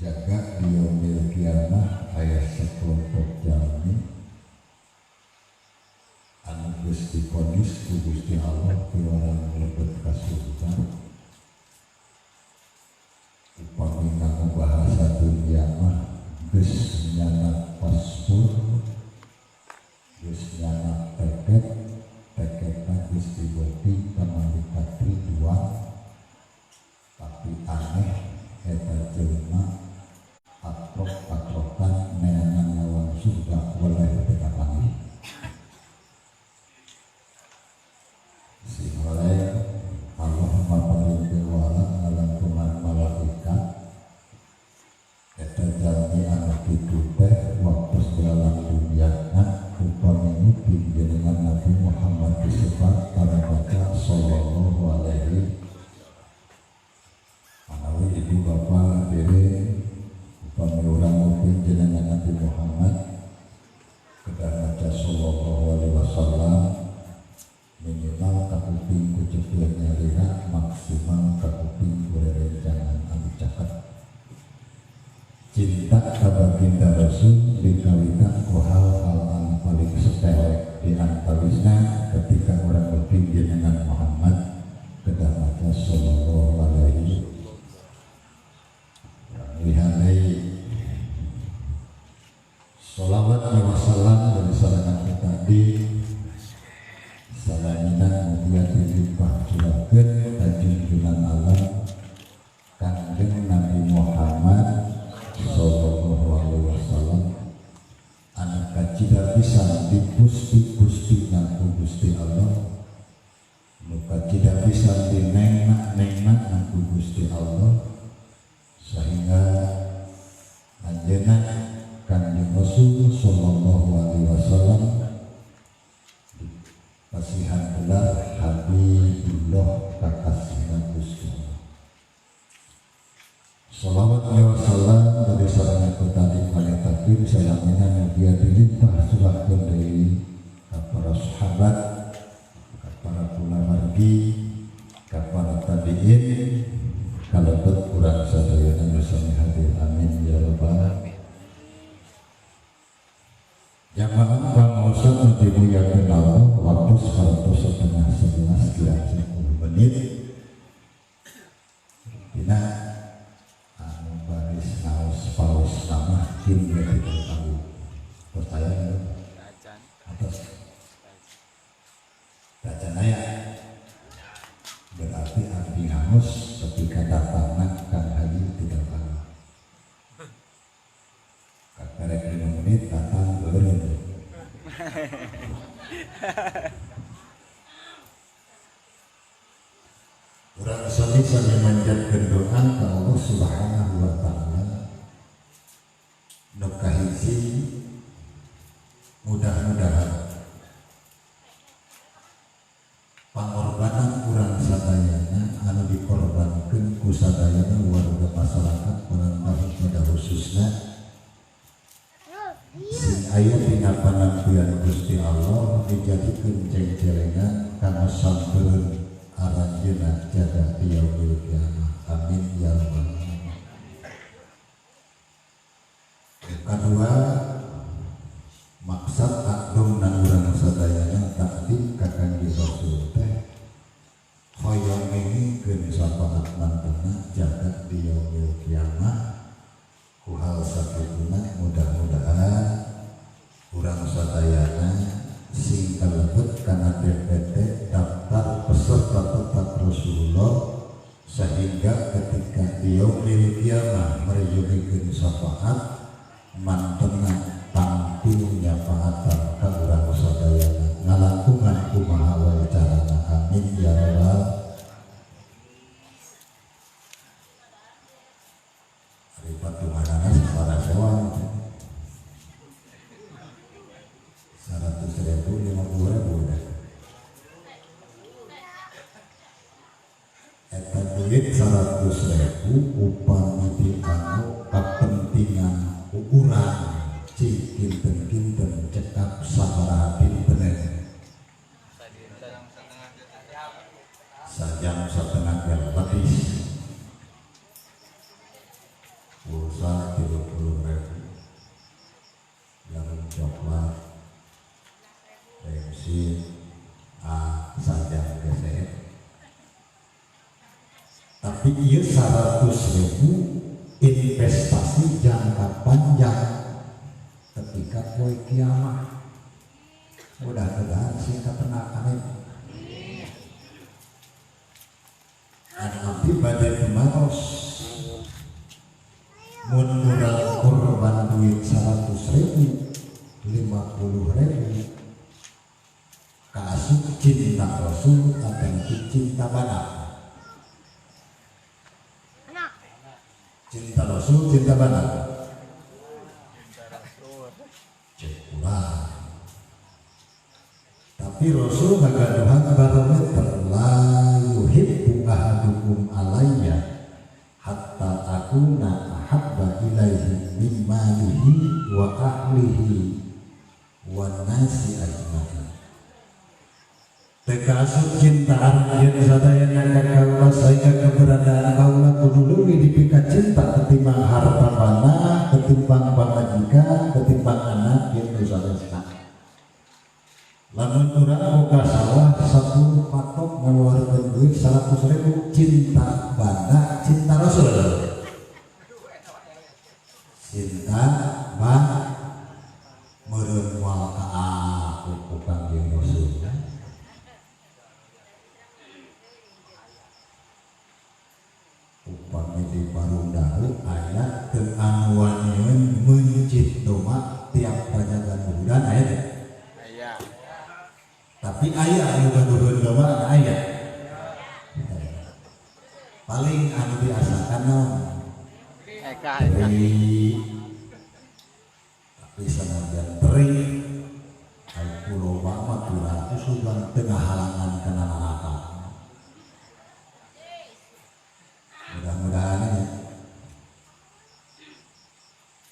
jaga di yaumil kiamah aya sekelompok jalmi anu geus diponis ku Gusti Allah piwara mlebet ka surga upami nganggo bahasa dunia mah geus nyana paspor geus nyana teketna geus dibeuti ka malaikat Ridwan tapi aneh eta jelema atrok-atrokan neangan lawan surga oleh pekapangi si oleh Allah maparing bewala ngalantungan malaikat eta jalmi anu kitu teh waktu dalam dunyana upami mungkin jenengan Nabi Muhammad disebut para baca sallallahu alaihi manawi ibu bapak diri upami urang mungkin jenengan Nabi Muhammad kedah maca sallallahu alaihi wasallam minimal kakuping kucepian nyarira maksimal kakuping kurerencangan anu caket cinta ka baginda Rasul dikawinkan ku hal-hal anu paling sepele di antawisna ketika orang mungkin jenengan Muhammad kedah maca sallallahu alaihi lihalai sholawat wa salam dari sarangan kita di salamina mulia dilimpah curakeun ka junjungan alam Kanjeng Nabi Muhammad sallallahu alaihi wasallam anu kacida pisan dipusti-pustina ku Gusti Allah nu kacida pisan dinengna-nengna ku Gusti Allah sehingga anjeunna Kanjeng Rasul sallallahu alaihi wasallam pasihan gelar Habibullah kakasihna Gusti Allah. Shalawat wa salam dari sarana tadi pada takbir salamina mugia dilimpah suratkeun deui ka para sahabat, ka para kulawargi, ka para tabi'in, kalebet urang sadayana nu sami hadir amin ya rabbal alamin. Jamaah pangaosan nu dimuliakeun Allah waktu 11:30 kira 10 menit dina anu baris naos paus nama kin ya tidak tahu percaya ya atas dacanaya berarti abdi naos ketika datangna Kang Haji tidak tahu kakarek 5 menit datang beureun urang sami manjatkeun doa ka Allah Subhanahu wa taala nu kahiji mudah-mudahan pangorbanan urang sadayana anu dikorbankeun ku sadayana warga masyarakat Pangandaran pada khususna sing aya dina panampian Gusti Allah dijadikeun ceng-celengan kana sampeun aranjeunna jaga yaumil kiamah amin ya rabbal alamin. Kedua maksud agungna urang sadayana takdim ka Kanjeng Rasul teh hoyong ngengikeun sapaat mantena jaga di yaumil kiamah ku hal sakituna mudah-mudahan urang sadayana sing kalebet kana DPT daftar peserta tetap Rasulullah sehingga ketika di yaumil kiamah merejukikeun syafaat mantena tampil nyafaatan ka urang sadayana ngalantungan kumaha wae carana amin ya rabbal ari patuhanana sabaraha sewa 100.000 50.000 dah eta duit 100.000 upami dianggo kepentingan ukuran cinten-cinten cekap sabaraha dinten sajam setengah jam habis pulsa 30.000, jarum coklat, bensin, sajam geser. Tapi iya 100.000 investasi jangka panjang ketika poe kiamat. Mudah-mudahan sih ketenakan ini. Nanti badai kemaros mun urang korban duit 100.000, 50.000 kasih cinta Rasul akan cinta badak. Cinta Rasul, cinta badak. Cekulah. Tapi Rasul ngagaduhan barometer la yuhibbu ahadukum alayya hatta akuna ahabba ilaihi min malihi wa ahlihi wa nasi ajmain. Tekasut cintaan yang sadayana kakaula sehingga keberadaan kaula kudu leuwih dipika cinta ketimbang harta bana, ketimbang pamajikan, ketimbang anak yang sanesna. Lamun urang boga sawah 10 patok ngaluarkeun duit 100.000 cinta bana, cinta Rasul. Cinta bana meureun moal ka aku ku Kangjeng Rasul. Upami di Parundahu aya teu anu wanieun mencit doma tiap pajagan bulan aya teh. Tapi ayah anu gaduheun loba ayah. Paling anu biasakan naon? Eka. Tapi sanajan teri aya pulau mah kurang sugan tengah halangan kana neraka. Mudah-mudahan ya.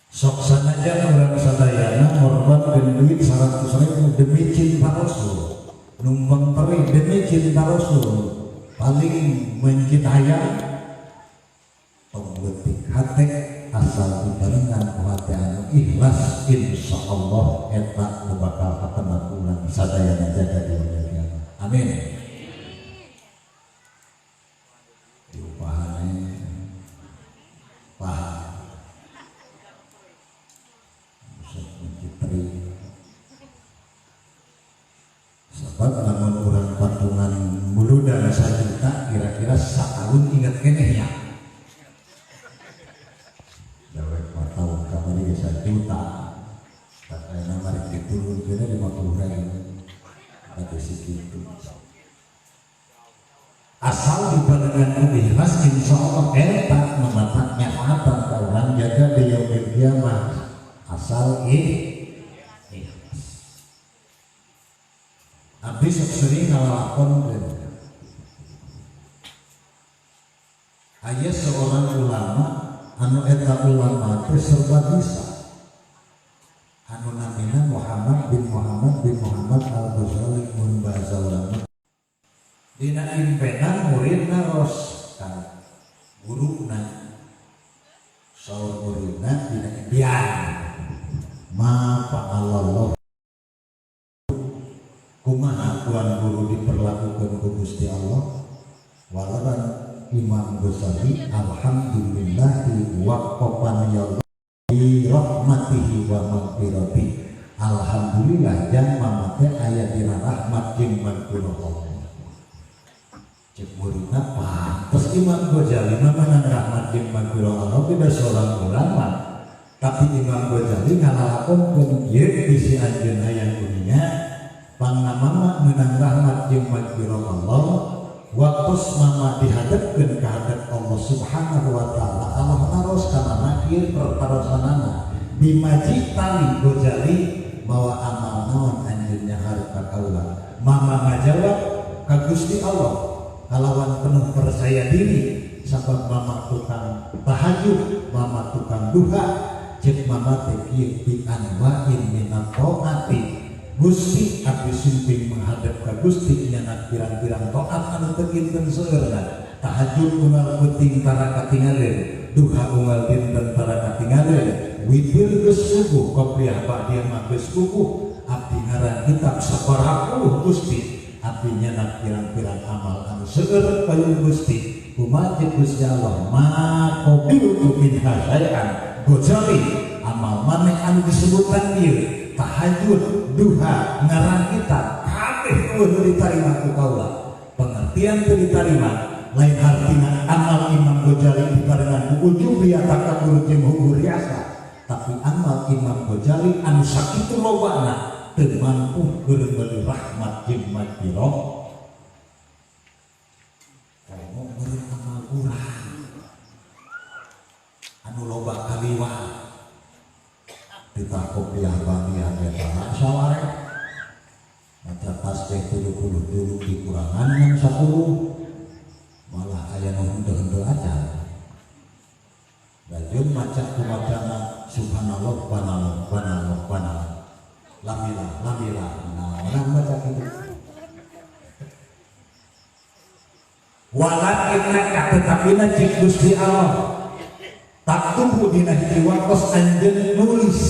Sok sanajan urang sadayana ngorbankeun duit 100.000 demi cinta Rasul. Numpang perih demi cinta Rasul paling mencintaya pengletik hati asal dibarengan ku hati anu ikhlas insyaallah eta nu bakal katenakulan sadayana jaga di dunia. Amin. Diupahane paham bisa mencitri. Sebab namun orang patungan muludan 1 juta kira-kira setahun ingat kenehnya. Dawek 4 tahun kamari 1 juta. Katanya mari diturun kira 50.000. Kata segitu. Asal dibarengan ikhlas insyaallah eta memataknya apa orang jaga di yaumil kiamah. Asal Abdi sering ngalakon aya seorang ulama anu eta ulama teh serba bisa anu namina Muhammad bin Muhammad Al-Ghazali mun bahasa ulama dina impenan muridna ros ka guruna saur muridna dina impian ma fa'alallah kumaha tuan guru diperlakukan ku Gusti Allah. Walaran Imam Ghazali alhamdulillahi waqafan ya Allah bi rahmatihi wa maghfiratihi. Alhamdulillah jang mamate aya dina rahmat jeung maghfirah Allah. Cek muridna pantes Imam Ghazali meunang rahmat jeung maghfirah Allah beda seorang ulama. Tapi Imam Ghazali ngalalakonkeun ieu bisi anjeun hayang dunia pangamama menang rahmat jeung maghfirah Allah waktu mama dihadapkeun ka hadap Allah Subhanahu wa taala. Allah naros kana nakir pertarasanana dimaji tali Ghazali mawa amal naon anjeunnya harta kaula. Mama ngajawab ka Gusti Allah kalawan penuh percaya diri sabab mama tukang tahajud, mama tukang duha, cek mama teh kieu bi anwa'in minat taati. Gusti abdi simping menghadap ka Gusti nyana pirang-pirang taat anu teu dinten seueurna. Tahajud unggal peuting tara katingalen, duha unggal dinten tara Hibir geus puguh kopiah ba'diah mah geus puguh abdi ngaran kitab saparapuluh Gusti abdi nyeunat pirang-pirang amal anu seueur payung Gusti kumaha Gusti Allah ma qabiltu min hasyai'an Ghazali amal maneh anu disebutkan ieu tahajud duha ngaran kitab kabeh kudu ditarima ku kaula pengertian teu ditarima lain artina amal Imam Ghazali dibarengan ujub biya takabur jeung hugur riasa tapi amal Imam Ghazali anu sakitu lobana teu mampu berbeli rahmat jeung maghfirah komo beureum amal urang anu loba kaliwat ditakok biah bagian eta saware maca tasbih 70 dulu dikurangan yang 10 malah aya nu henteu-henteu acan Dajun maca kumacana subhanallah banallah banallah banallah lamilah lamilah nah orang baca gitu walakin naka tetapina cik Gusti Allah tak tumbuh dina hiji waktos anjeun nulis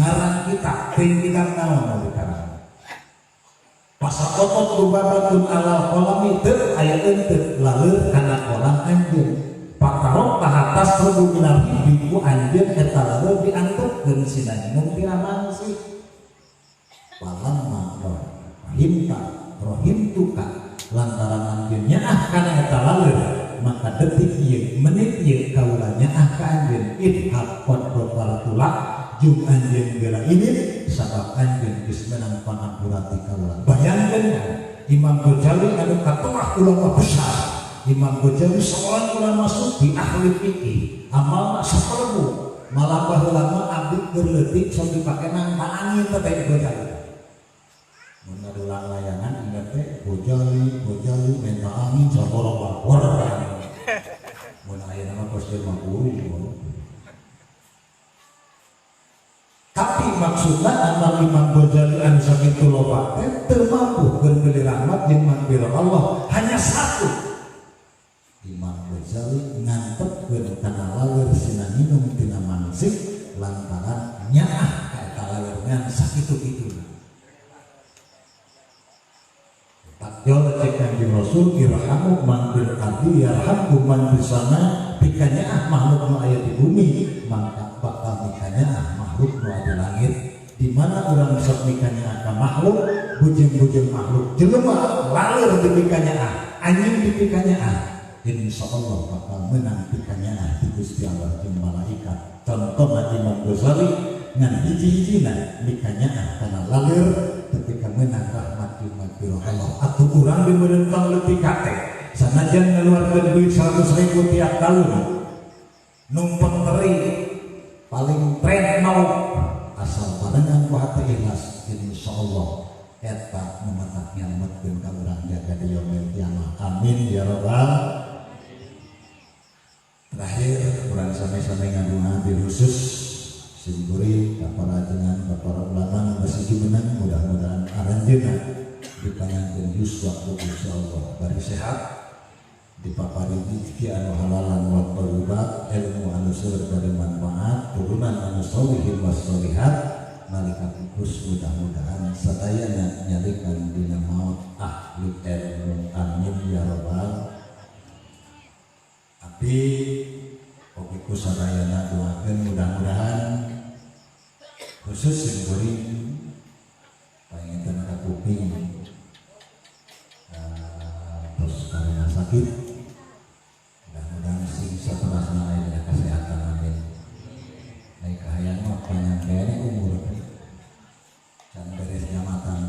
ngaran kita teu kitab naon anu dikarang pasal otot lubabatun alal kolami teu aya eunteut laleur kana kolam anjeun pakarok tahatas redu minar biku anjeun eta laleur diantepkeun sina nginum ti amansi palamma rohimtuka lantaran anjeun nyaah kana eta laleur maka detik ieu menit ieu kaula nyaah ka anjeun idhab qadratulak jum anjeun geura ini sabab anjeun geus meunang pangampurati kaula bayangkeun Imam Ghazali anu katoah ulama besar Imam Ghazali seorang ulama sufi ahli fikih amal saperbu malah baheula mah abdi keur leutik sok dipake nang angin teh Ghazali mun ngadulang layangan ingat teh Ghazali menta angin saboro bawor mun aya nama postur mah guru tapi maksudna amal Imam Ghazali anu sakitu loba teu mampu keur meuli rahmat jeung maghfirah Allah hanya satu Imam Ghazali ngantepkeun kana laleur sina nginum tina mansik lantaran nyaah ka eta laleur ngan sakitu-kituna. Takjol cek Kanjeng Rasul irhamu man bil ardi yarhamkum man bis sama pikanyaah makhluk nu aya di bumi maka bakal pikanyaah makhluk nu aya di langit di mana urang sok pikanyaah ka makhluk bujeng-bujeng makhluk jelema laleur di pikanyaah anjing di pikanyaah insya Allah bakal menang pikanyaah di Gusti Allah jeung malaikat contoh Imam Ghazali ngan hiji-hijina pikanyaah kana laleur ketika menang rahmat jeung maghfirah Allah atuh urang di meureun kang leutik kate sanajan ngaluarkeun duit 100.000 tiap tahun numpang teri paling tren mau asal barengan ku hati ikhlas insya Allah eta mematak nyelametkeun ka urang jaga di yaumil kiamah amin ya rabbal. Terakhir, kurang sampai ngadungan di khusus Simburi, para jenengan, para ulama masih menang mudah-mudahan aranjeuna dipanjangkeun jus waktu insyaallah bari sehat dipapari rezeki anu halalan wa thayyibat ilmu anu seueur bari manfaat turunan anu sholihin was sholihat nalika pupus mudah-mudahan sadayana nyalikeun dina maot ahli ilmu amin ya rabbal. Tapi okiku sadayana doakeun mudah-mudahan khusus sing kuring panginten ka kuping terus karena sakit mudah-mudahan sing saterasna aya kesehatan amin. Naik kahayang mah panjang kene umur can beres jamatan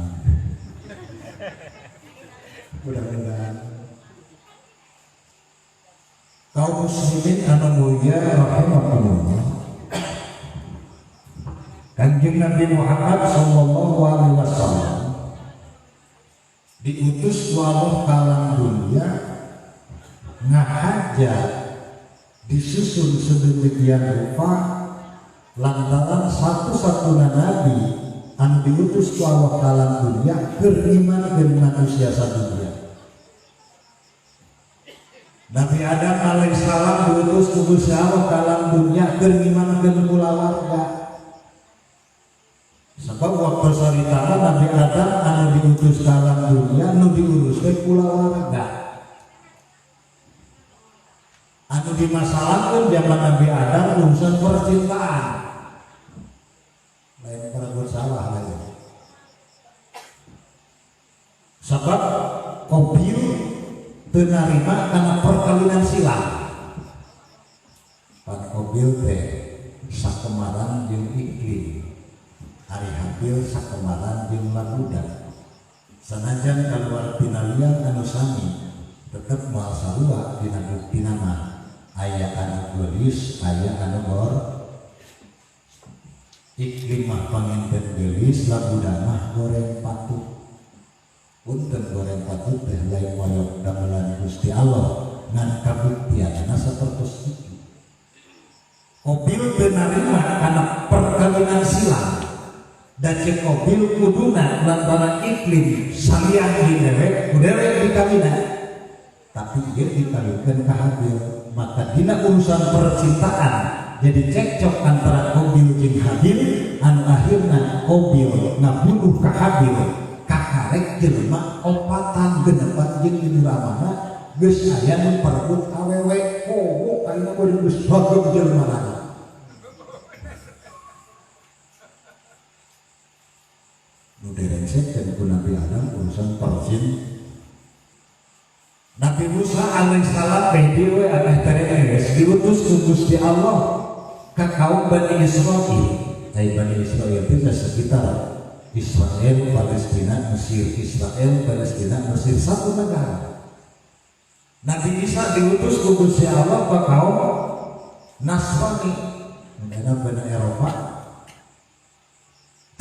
mudah-mudahan kaum muslimin anu mulia rahimakumullah. Kanjeng Nabi Muhammad sallallahu alaihi wasallam diutus ku Allah ka alam dunia ngahaja disusun sedemikian rupa lantaran satu-satunya nabi anu diutus ku Allah ka alam dunia keur iman jeung manusia sadunya. Nabi Adam alaihissalam diutus ku Gusti Allah ka alam dunya keur ngimankeun kulawarga. Sebab waktu saritana Nabi Adam anu diutus ka alam dunya anu diuruskeun kulawarga. Anu dimasalahkeun zaman Nabi Adam urusan percintaan. Lain perbuat salah lain. Sebab Qabil teu narima kana perkawinan silang. Pan Qabil teh sakemaran jeung iklim. Ari Habil sakemaran jeung labudan. Sanajan kaluar tina liang anu sami tetep moal sarua dina buktina mah aya anu geulis aya anu bor. Iklim mah panginten geulis labudan mah goreng patuh. Punten goreng patut teh lain moyok damelan Gusti Allah ngan kabuktianna sapertos itu. Qabil teu narima kana perkawinan silang. Dan cek Qabil kuduna lantaran iklim salian di dewek, dewek dikawina. Tapi dia dikawinkeun ka Habil, maka dina urusan percintaan jadi cekcok antara Qabil jeung Habil anu akhirna Qabil ngabunuh ka Habil. Kakarek jelema opatan genepan jeung di ramana geus aya nu perebut awewe kowo ayeuna beureum geus bagem jelema. Nu direngsekkeun ku Nabi Adam urusan perjin. Nabi Musa alaihissalam teh dieu aya tereges diutus ku Gusti Allah ka kaum Bani Israil. Bani Israil itu sekitar Israel, Palestina, Mesir, Israel, Palestina, Mesir, satu negara. Nabi Isa diutus ku Gusti Allah ke kaum Nasrani, negara Bani Eropa.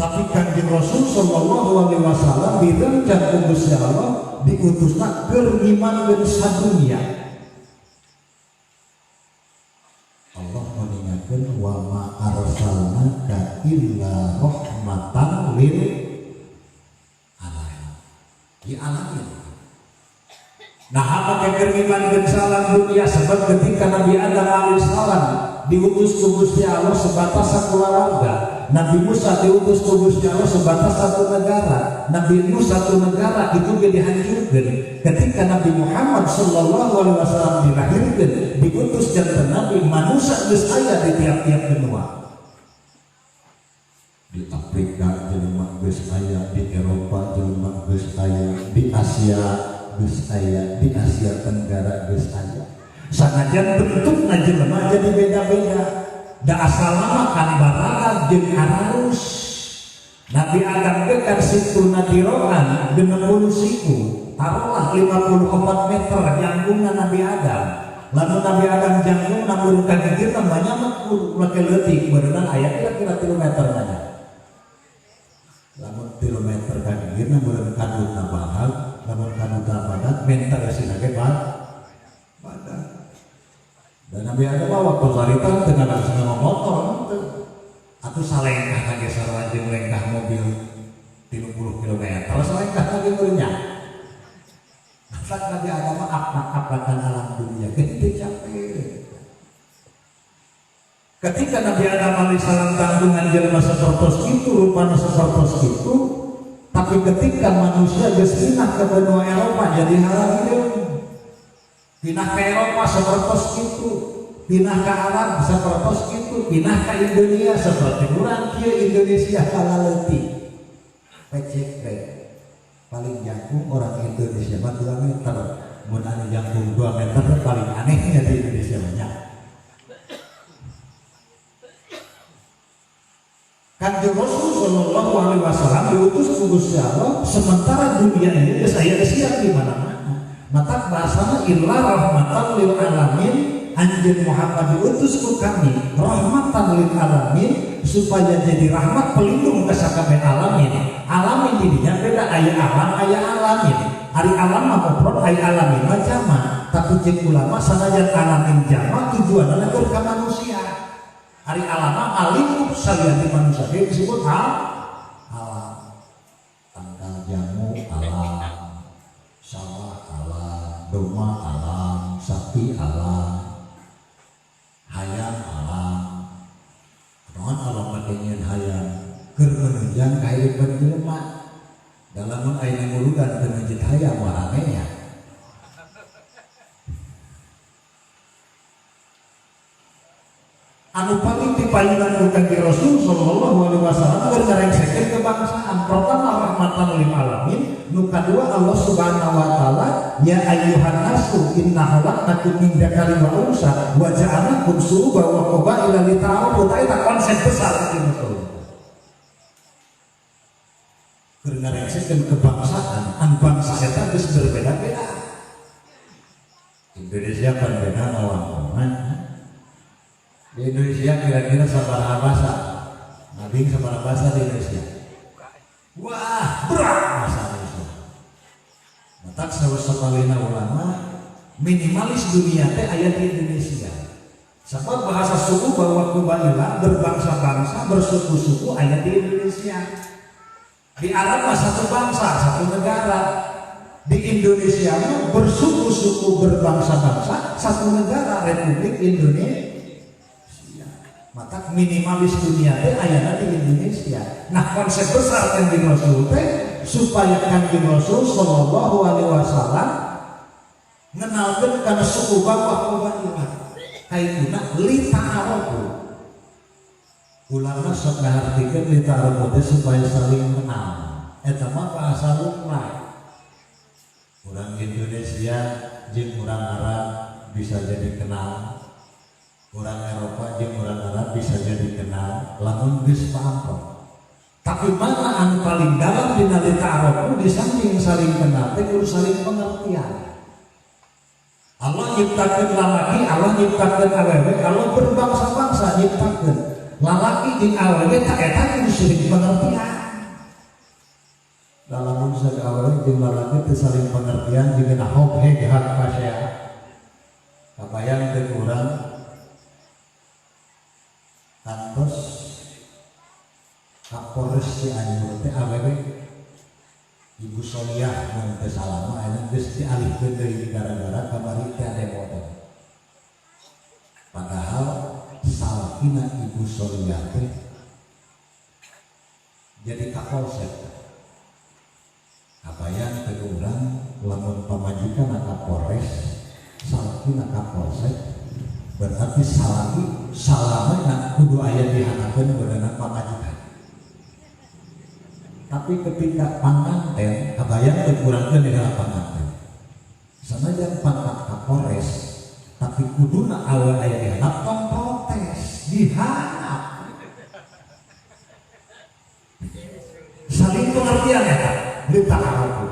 Tapi Kanjeng Rasul sallallahu alaihi wasallam direncang ku Gusti Allah diutusna keur ngimankeun sadunya. Allah meningatkeun wa ma arsalnaka illa rahmatan lil alamin. Di alamin. Nah, apa keur ngimankeun salam dunia sebab ketika Nabi Adam alaihissalam diutus ku Gusti Allah sebatas sakulawarga. Nabi Musa diutus ku Gusti Allah sebatas satu negara. Nabi Nuh satu negara itu ge dihancurkeun. Ketika Nabi Muhammad sallallahu alaihi wasallam dilahirkeun, diutus janten Nabi manusia geus aya di tiap-tiap benua. Di Afrika jelema geus aya, di Eropa jelema geus aya, di Asia geus aya, di Asia Tenggara geus aya. Sanajan bentukna jelema jadi beda-beda. Da asal nama kan barana jeung arus. Nabi Adam ge kan situna diroan 60 siku. Taruhlah 54 meter janggungna Nabi Adam. Lalu Nabi Adam janggung namun kagigir namanya mah make leutik beunang aya kira-kira 3 meter aja. Lamun 3 meter kagigir namun kadutna bahag, lamun kadutna badak meter sina ge badak. Dan Nabi Adam waktu saritan tengah langsung motor atau salengkah lagi sarwajeng lengkah mobil 30 km salengkah lagi murinya. Saat Nabi Adam apa-apakan alam dunia gede capek. Ketika Nabi Adam alaihissalam tanggungan jelema sapertos itu rupana sapertos itu, tapi ketika manusia geus pindah ke benua Eropa jadi halal hidup. Pindah ke Eropa sepertos itu, pindah ke Arab sepertos itu, pindah ke Indonesia seperti urang kieu Indonesia kalaleutik. Pecek paling jangkung orang Indonesia mah 2 meter. Mun anu jangkung 2 meter paling anehnya di Indonesia banyak. Kanjeng Rasul sallallahu alaihi wasallam diutus ku Gusti Allah sementara dunia ini geus aya siap di mana-mana. Maka bahasanya illa rahmatan lil alamin. Anjeun Muhammad diutus ku kami rahmatan lil alamin supaya jadi rahmat pelindung ka sakabeh alamin. Alamin didinya beda aya alam aya alamin. Ari alam mah mufrad aya alamin mah jama. Tapi cek ulama sanajan alamin jama tujuanna keur ka manusia. Ari alam mah alim saliyane manusia disebut alam. Tangkal jamu alam. Sawah alam, doma alam, sapi alam, hayam alam, non alam makanya hayam, kermenunjang kehidupan jelema. Dalam ayeuna muludan teu masjid hayam warangenya. Anu paling dipayunan ku Kanjeng Rasul sallallahu alaihi wasallam ngarengsekeun kebangsaan. Pertama rahmatan lil alamin, nu kadua Allah Subhanahu wa taala ya ayyuhan nasu inna khalaqnakum min dzakarin wa unsa wa ja'alnakum syu'uban wa qabaila lita'arafu. Eta konsep besar Kanjeng Rasul. Keur ngarengsekeun kebangsaan, an bangsa eta geus berbeda-beda. Indonesia kan beda lawan di Indonesia kira-kira sabaraha basa? Nabing sabaraha basa di Indonesia? Wah, berat bahasa Indonesia. Matak sawasamalina ulama minimalis dunia teh aya di Indonesia. Sebab bahasa suku bahwa kubailah berbangsa-bangsa, bersuku-suku aya di Indonesia. Di Arab mah satu bangsa, satu negara. Di Indonesia mah bersuku-suku, berbangsa-bangsa, satu negara, Republik Indonesia. Maka minimalis dunia teh ayana di Indonesia. Nah konsep besar Kanjeng Rasul teh supaya Kanjeng Rasul sallallahu alaihi wasallam ngenalkeun kana suku bangsa kubailah. Kaituna li ta'arufu. Ulama sok ngahartikeun li ta'arufu teh supaya saling kenal. Eta mah bahasa lumrah. Urang Indonesia jeung urang Arab bisa jadi kenal. Orang Eropa jeung orang Arab bisa jadi kenal lamun geus paham. Tapi mana anu paling dalam dina ta'aruf di samping saling kenal teh kudu saling pengertian. Allah nyiptakeun lalaki, Allah nyiptakeun awewe, Allah berbangsa-bangsa nyiptakeun. Lalaki jeung awewe tak eta kudu saling pengertian. Lamun saja awewe jeung lalaki teu saling pengertian jeung hob heghat pasea. Kabayang teh urang kantos Kapolres Cianjur teh awewe Ibu Soliah mun teu salah mah aya geus dialihkeun deui gara-gara kamari teh demo teh. Padahal salahina Ibu Soliah teh jadi Kapolsek. Kabayang teh urang lamun pamajikan Kapolres salahina Kapolsek berarti salamnya kudu aya dihanakeun beunang pamajikan. Tapi ketika panganten kabayang teh kurangkeun dina panganten. Sanajan pangkat Kapolres tapi kuduna awe aya dihanap tong protes, dihanap. Saling pengertian eta, berita aku.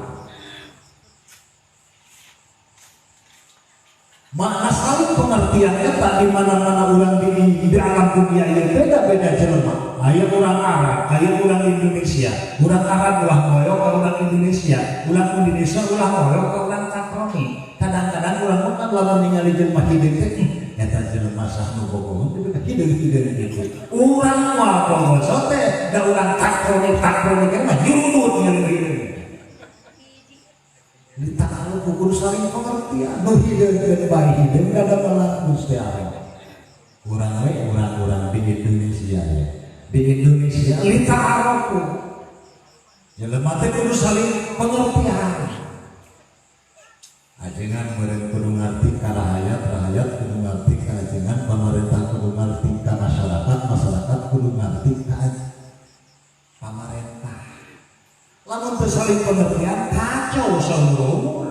Makna saling pengertian eta di mana-mana urang di alam dunia ieu beda-beda jelema. Aya urang Arab, aya urang Indonesia. Urang Arab ulah ngoyo ka urang Indonesia, urang Indonesia ulah ngoyo ka urang Takroni. Kadang-kadang urang mah kan lamun ningali jelema hideung teh eta jelema sah nu bogoh hideung kitu. Urang mah bongso teh da urang Takroni kan mah jurut hideung. Di ta'aruf kudu saling pengertian. Nu hideung bae hideung kada malah Gusti Allah. Urang we urang-urang di Indonesia ya. Di Indonesia li ta'aruf. Jelema teh kudu saling pengertian. Ajengan meureun kudu ngarti ka rakyat kudu ngarti ka ajengan, pamarentah kudu ngarti ka masyarakat kudu ngarti ka pamarentah. Lamun teu saling pengertian kacau saurung.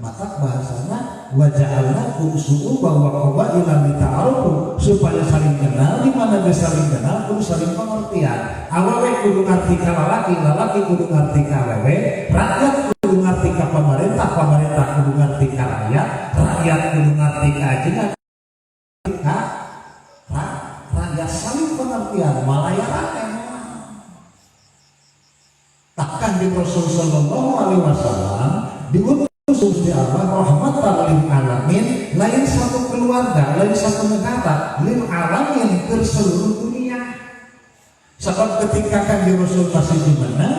Maka bahasana wa ja'alnakum syu'uban wa qabaila lita'arufu, supaya saling kenal. Di mana geus saling kenal kudu saling pengertian. Awewe kudu ngarti ka lalaki, lalaki kudu ngarti ka awewe, rakyat kudu ngarti ka pamarentah, pamarentah kudu ngarti ka rakyat, rakyat kudu ngarti ka ajengan, rakyat saling pengertian malayaran. Takkan di Rasul sallallahu alaihi wasallam diutus Gusti Allah rahmatan lil alamin, lain satu keluarga, lain satu negara, lil alamin ke seluruh dunia. Sebab ketika Kanjeng Rasul masih di mana,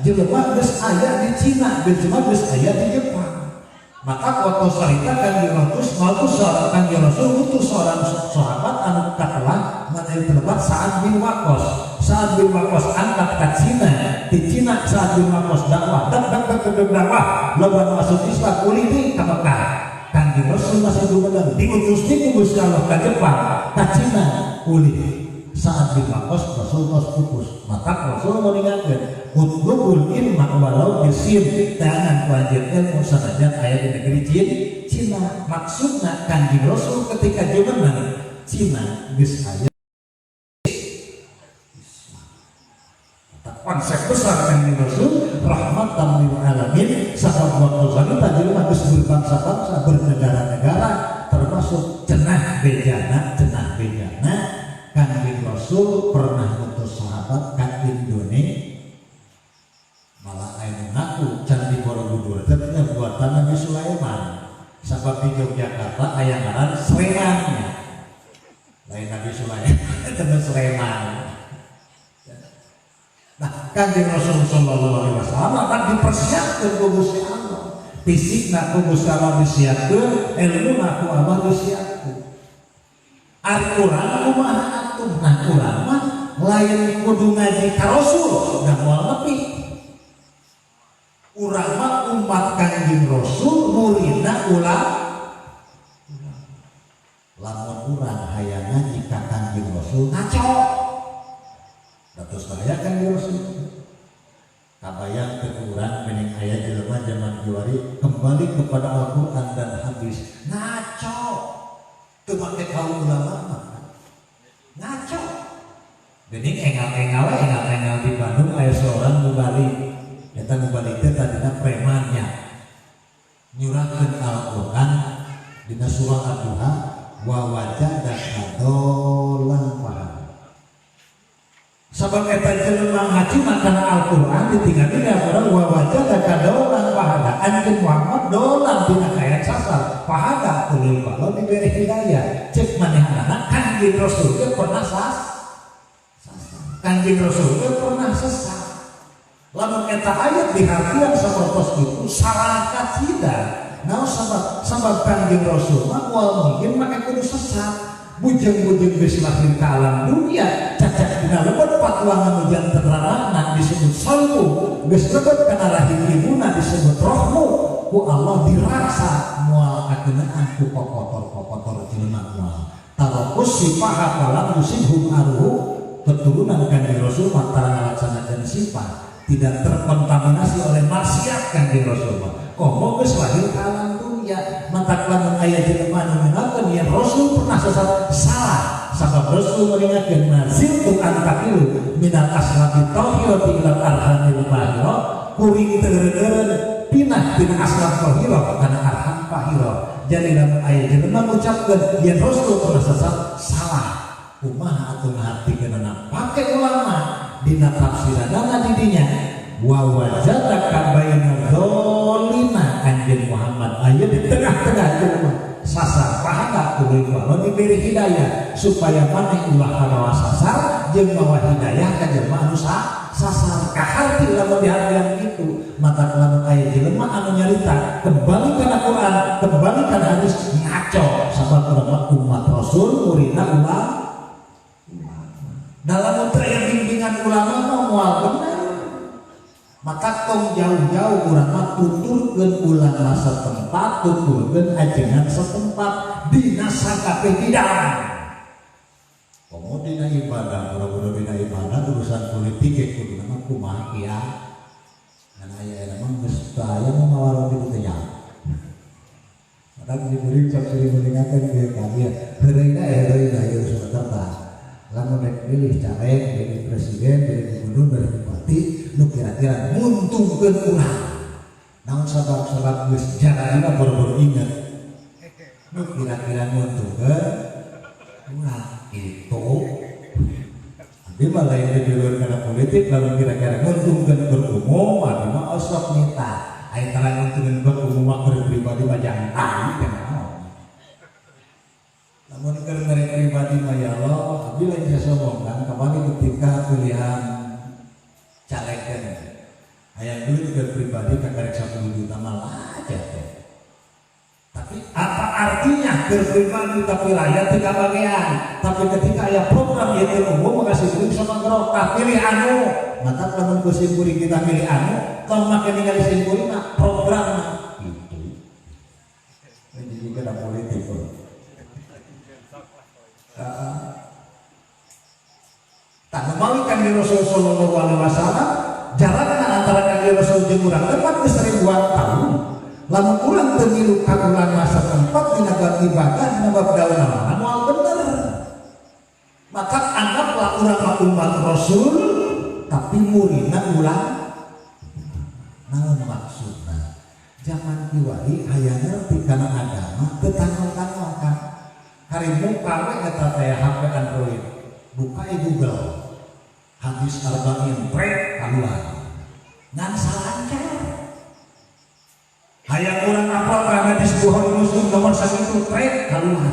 jelema geus aya di Cina, jelema geus aya di Jepang. Maka waktu cerita Kanjeng Rasul utus seorang sahabat anu katelah menjadi terlibat Sa'ad bin Waqqas. Sa'ad bin Waqqas angkat ke Cina, di Cina Sa'ad bin Waqqas dakwah, dakwah, loba masuk Islam uli di ka Mekah. Kanjeng Rasul masih gubernur, diutus di Gusti Allah ke Jepang, ke Cina uli. Sa'ad bin Waqqas Rasul tos pupus. Maka Rasul mengingatkan utlubul ilma walau bisin, jangan pelajari ilmu sanajan aya di negeri Cina. Maksudnya Kanjeng Rasul ketika jumenang Cina geus aya konsep besar Kanjeng Rasul rahmatan lil alamin, sahabat waktu sanita jelema geus berbangsa-bangsa, bernegara-negara, termasuk cenah bejana. Kanjeng Rasul pernah utus sahabat ka Indonesia, malah aya ngaku Candi Borobudur teh buatan Nabi Sulaiman. Sabab di Yogyakarta aya ngaran Slemannya. Lain Nabi Sulaiman, teh Sleman. Nah, Kanjeng Rasul sallallahu alaihi wasallam akan dipersiapkan ku Gusti Allah. Fisikna ku Gusti Allah disiapkeun, ilmuna ku Allah disiapkeun. Al-Qur'an kumaha atuh? Nah, urang mah lain kudu ngaji ka Rasul, da moal nepi. Urang mah umat Kanjeng Rasul muridna ulah. Lamun urang hayang ngaji ka Kanjeng Rasul ngaco. Dados bahaya Kanjeng Rasul. Kabayang ke urang mening aya jelema zaman kiwari kembali kepada Al-Qur'an dan hadis. Ngaco. Teu make kaum ulama ngaco. Geuning engal-engal di Bandung aya seorang mubalik. Eta mubalik teh tadina premannya. Nyurahkeun Al-Qur'an dina surah Ad-Duha wa wajadaka dolan paham. Sabab eta jelema ngaji makana Al-Qur'an ditinggali da urang wa wajadaka dolan pahada. Anjeun Muhammad dolan dina hayat sasar. Pahada ulul balo diberi hidayah. Cek manehna Kanjeng Rasul teh pernah Kanjeng Rasul teh pernah sesat. Lamun eta ayat dihartian sapertos itu salah kacida. Naon sabab Kanjeng Rasul mah moal mungkin make kudu sesat. Bujeng-bujeng geus lahir ka alam dunia, cacak dina lebet patuangan ujian terlarang disebut salbu, geus lebet kana rahim ibuna disebut rohmu. Ku Allah diraksa moal kakeunaan ku kokotor jelema moal. Tarakus sipaha kalam musibhum aruh, keturunan Kanjeng Rasul mantara ngalaksanakeun sifat tidak terkontaminasi oleh maksiat Kanjeng Rasul. Komo geus lahir ka alam dunia, mantak lamun aya jelema nu mengakeun yen Rasul pernah sesat salah. Sabab Rasul mengingatkeun nazil antakilu minal aslabi tauhid ila arhamil mahira, kuring teureun pinah tina aslam tahira kana arham pahira. Jadi lamun aya jelema ngucapkeun yen Rasul pernah sesat salah, kumaha atuh ngahartikeunna pake ulama dina tafsiranna didinya wa wajadaka baina dzalima. Anjeun Muhammad aya di tengah-tengah jelema sasar pahana kudu Allah diberi hidayah supaya maneh ulah harawa sasar jeung mawa hidayah ka jelema anu sasar kaharti lamun dihartian kitu. Mata lamun aya jelema anu nyarita kembali kana Quran, kembali kana hadis ngaco. Sabab urang umat Rasul muridna ulama. Dalam aya bimbingan ulama mah moal bener. Maka tong jauh-jauh urang mah tuturkeun ulama setempat, tuturkeun ajengan setempat dina sakabeh bidang. Komo dina ibadah, boro-boro dina ibadah urusan politik ge kudu mah kumaha kieu. Ngan aya mah geus aya mah ngawarong di teh nya. Maka diberi cak sering mendengarkan ge kabeh. Heureuna ya Surakarta. Lamun rek pilih caleg, pilih presiden, pilih gubernur, pilih bupati, nu kira-kira nguntungkeun urang. Naon sabab geus jarana baru-baru inget. Nu kira-kira nguntungkeun urang itu. Abi mah lain di luar kana politik, lamun kira-kira nguntungkeun berumum, abi mah osok nita. Aya tara nguntungkeun berumum mah pribadi mah jangan tahu kenapa. Namun karena pribadi mah ya Allah, abi lain sombong kan kemarin ketika pilihan caleg kan. Hayang dulu juga pribadi kakarek 10 juta malah aja teh. berpribadi tapi rakyat tidak bagian. Tapi ketika ada program yang umum makasih duit sama gerokah pilih anu. Maka teman kusimpuri kita pilih anu, kalau makin tinggal simpuri mah program itu. Ini juga ada politik. Tak memang Kanjeng Rasul sallallahu alaihi wasallam jarakna antara Kanjeng Rasul jeung urang tepat ke 1000 tahun. Lamun urang teu milu kagulan masa tempat dina bab ibadah dina bab daunna moal bener. Maka anggaplah urang umat Rasul tapi muridna ulang. Naon maksudna? Zaman kiwari aya ngerti kana agama teu tanggal-tanggal kan. Harimu kawe eta teh HP Android. Buka Google. Hadis arba'in prek keluar. Ngan salancar. Hayang urang apal ka hadis Bukhari Muslim nomor 1 prek keluar.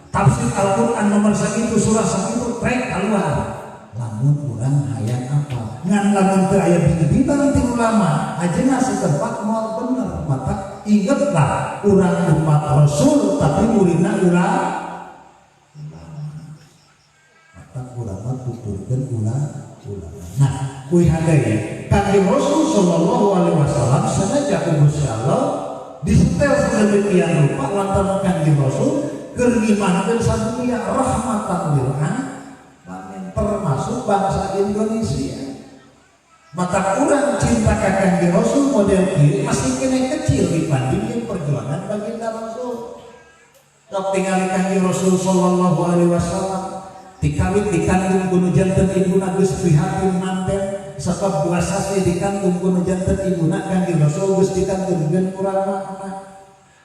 Tafsir Al-Qur'an nomor 1 surah 1 prek keluar. Lamun urang hayang apal. Ngan lamun teu aya bibit-bibitan ti ulama, ajeuna setempat moal bener. Maka ingetlah urang umat Rasul tapi muridna ulama. Maka ulama tuturkeun ulama. Nah, kuih hadai Kanjeng Rasul sallallahu alaihi wasallam sengaja Gusti Allah disetel sedemikian rupa lantaran Kanjeng Rasul keur ngimankeun sadunya rahmatan lil alamin termasuk bangsa Indonesia. Maka urang cinta ka Kanjeng Rasul model kieu masih kene kecil dibandingin perjuangan baginda Rasul. Tok tingali Kanjeng Rasul sallallahu alaihi wasallam dikawin dikandung kuno janten ibuna geus prihatin manten sabab dua sasi dikandung kuno janten ibuna Kanjeng Rasul geus dikandungkeun urang anak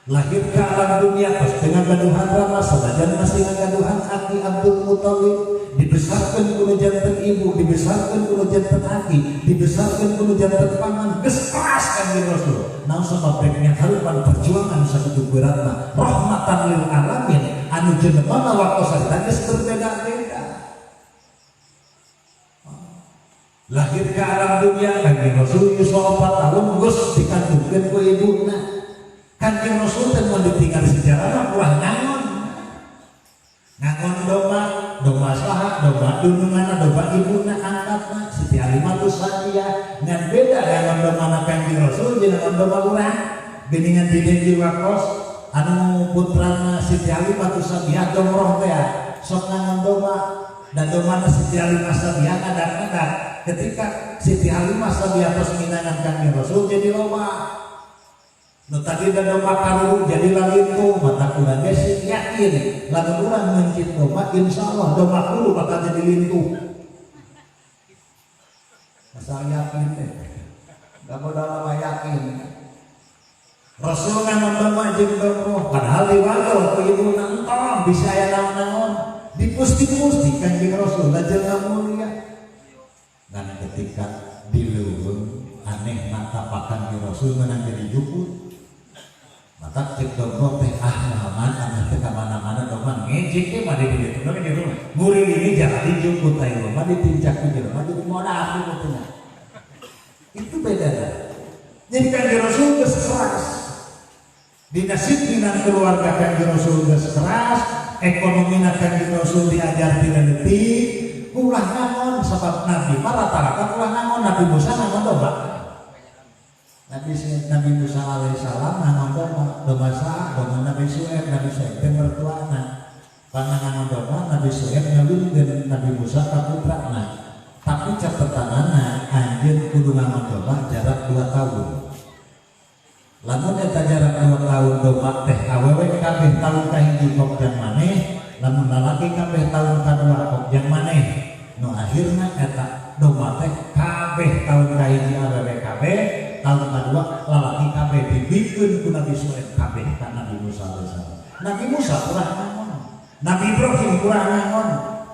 lahir ke alam dunia pas dengan gaduhan Rama sanajan masih ngagaduhan Aki Abdul Muthalib dibesarkeun kuno janten ibu dibesarkeun kuno janten aki dibesarkeun kuno janten paman geus keras Kanjeng Rasul naon sabab reknya harupan perjuangan sakitu beratna rahmatan lil alamin anu jenemana waktu sarita geus berbeda-beda. Lahir ke alam dunia Kanjeng Rasul 4 tahun geus dikandungkeun ku ibuna. Kanjeng Rasul teh mun ditinggal sejarah ulah ngangon. Ngangon domba saha, domba dununganna, domba ibuna angkatna Siti Halimah Sa'diyah. Ngan beda ngangon domana Kanjeng Rasul jeung ngangon domba urang. Beningan Diden Jiwakos anu putrana Siti Halimah Sa'diyah domroh teh sok ngangon domba dan domana Siti Halimah Sa'diyah kadang-kadang ketika Siti Halimah Sa'diyah tos minangan Kanjeng Rasul jadi loba. Nu tadi da domba karuru jadi lalintu, mata urang geus yakin lamun urang mencit domba insyaallah domba kudu bakal jadi lintu. Asal yakin teh. Da modal mah yakin. Rasul ngangon domba jeung domba padahal diwagel ku ibuna entong bisa aya naon-naon. Dipusti-pusti Kanjeng Rasul da jeung mulia. Dan ketika diluhur aneh mata pakan di Rasul menang jadi jukut maka cek domba teh Muhammad aneh teh mana-mana domba ngejek teh mah di ditu mah di rumah murid ini jadi jukut teh mah ditincak di rumah jadi modal aku katanya itu beda dah. Jadi Kanjeng Rasul geus keras dinasibinan keluarga Kanjeng Rasul geus keras ekonomina Kanjeng Rasul diajar tina detik ulah ngangon sebab Nabi mah rata-rata ulah ngangon Nabi Musa ngangon domba Nabi Musa alaihissalam ngangon domba sah domba Nabi Su'aib teh mertuana panangan domba Nabi Su'aib ngawinkeun Nabi Musa ka putrana tapi catetanana anjeun kudu ngangon domba jarak 2 tahun lamun eta jarak 2 tahun domba teh awewe kabeh tahun kahiji kopjang maneh lamun lalaki kabeh tahun kadua kopjang maneh nu akhirna eta domba teh kabeh tahun kahiji awewe kabeh tahun kadua lalaki kabeh dibikeun ku Nabi Su'aib kabeh ka Nabi Musa alaihissalam. Nabi Musa kurang ngangon, Nabi Ibrahim kurang ngangon,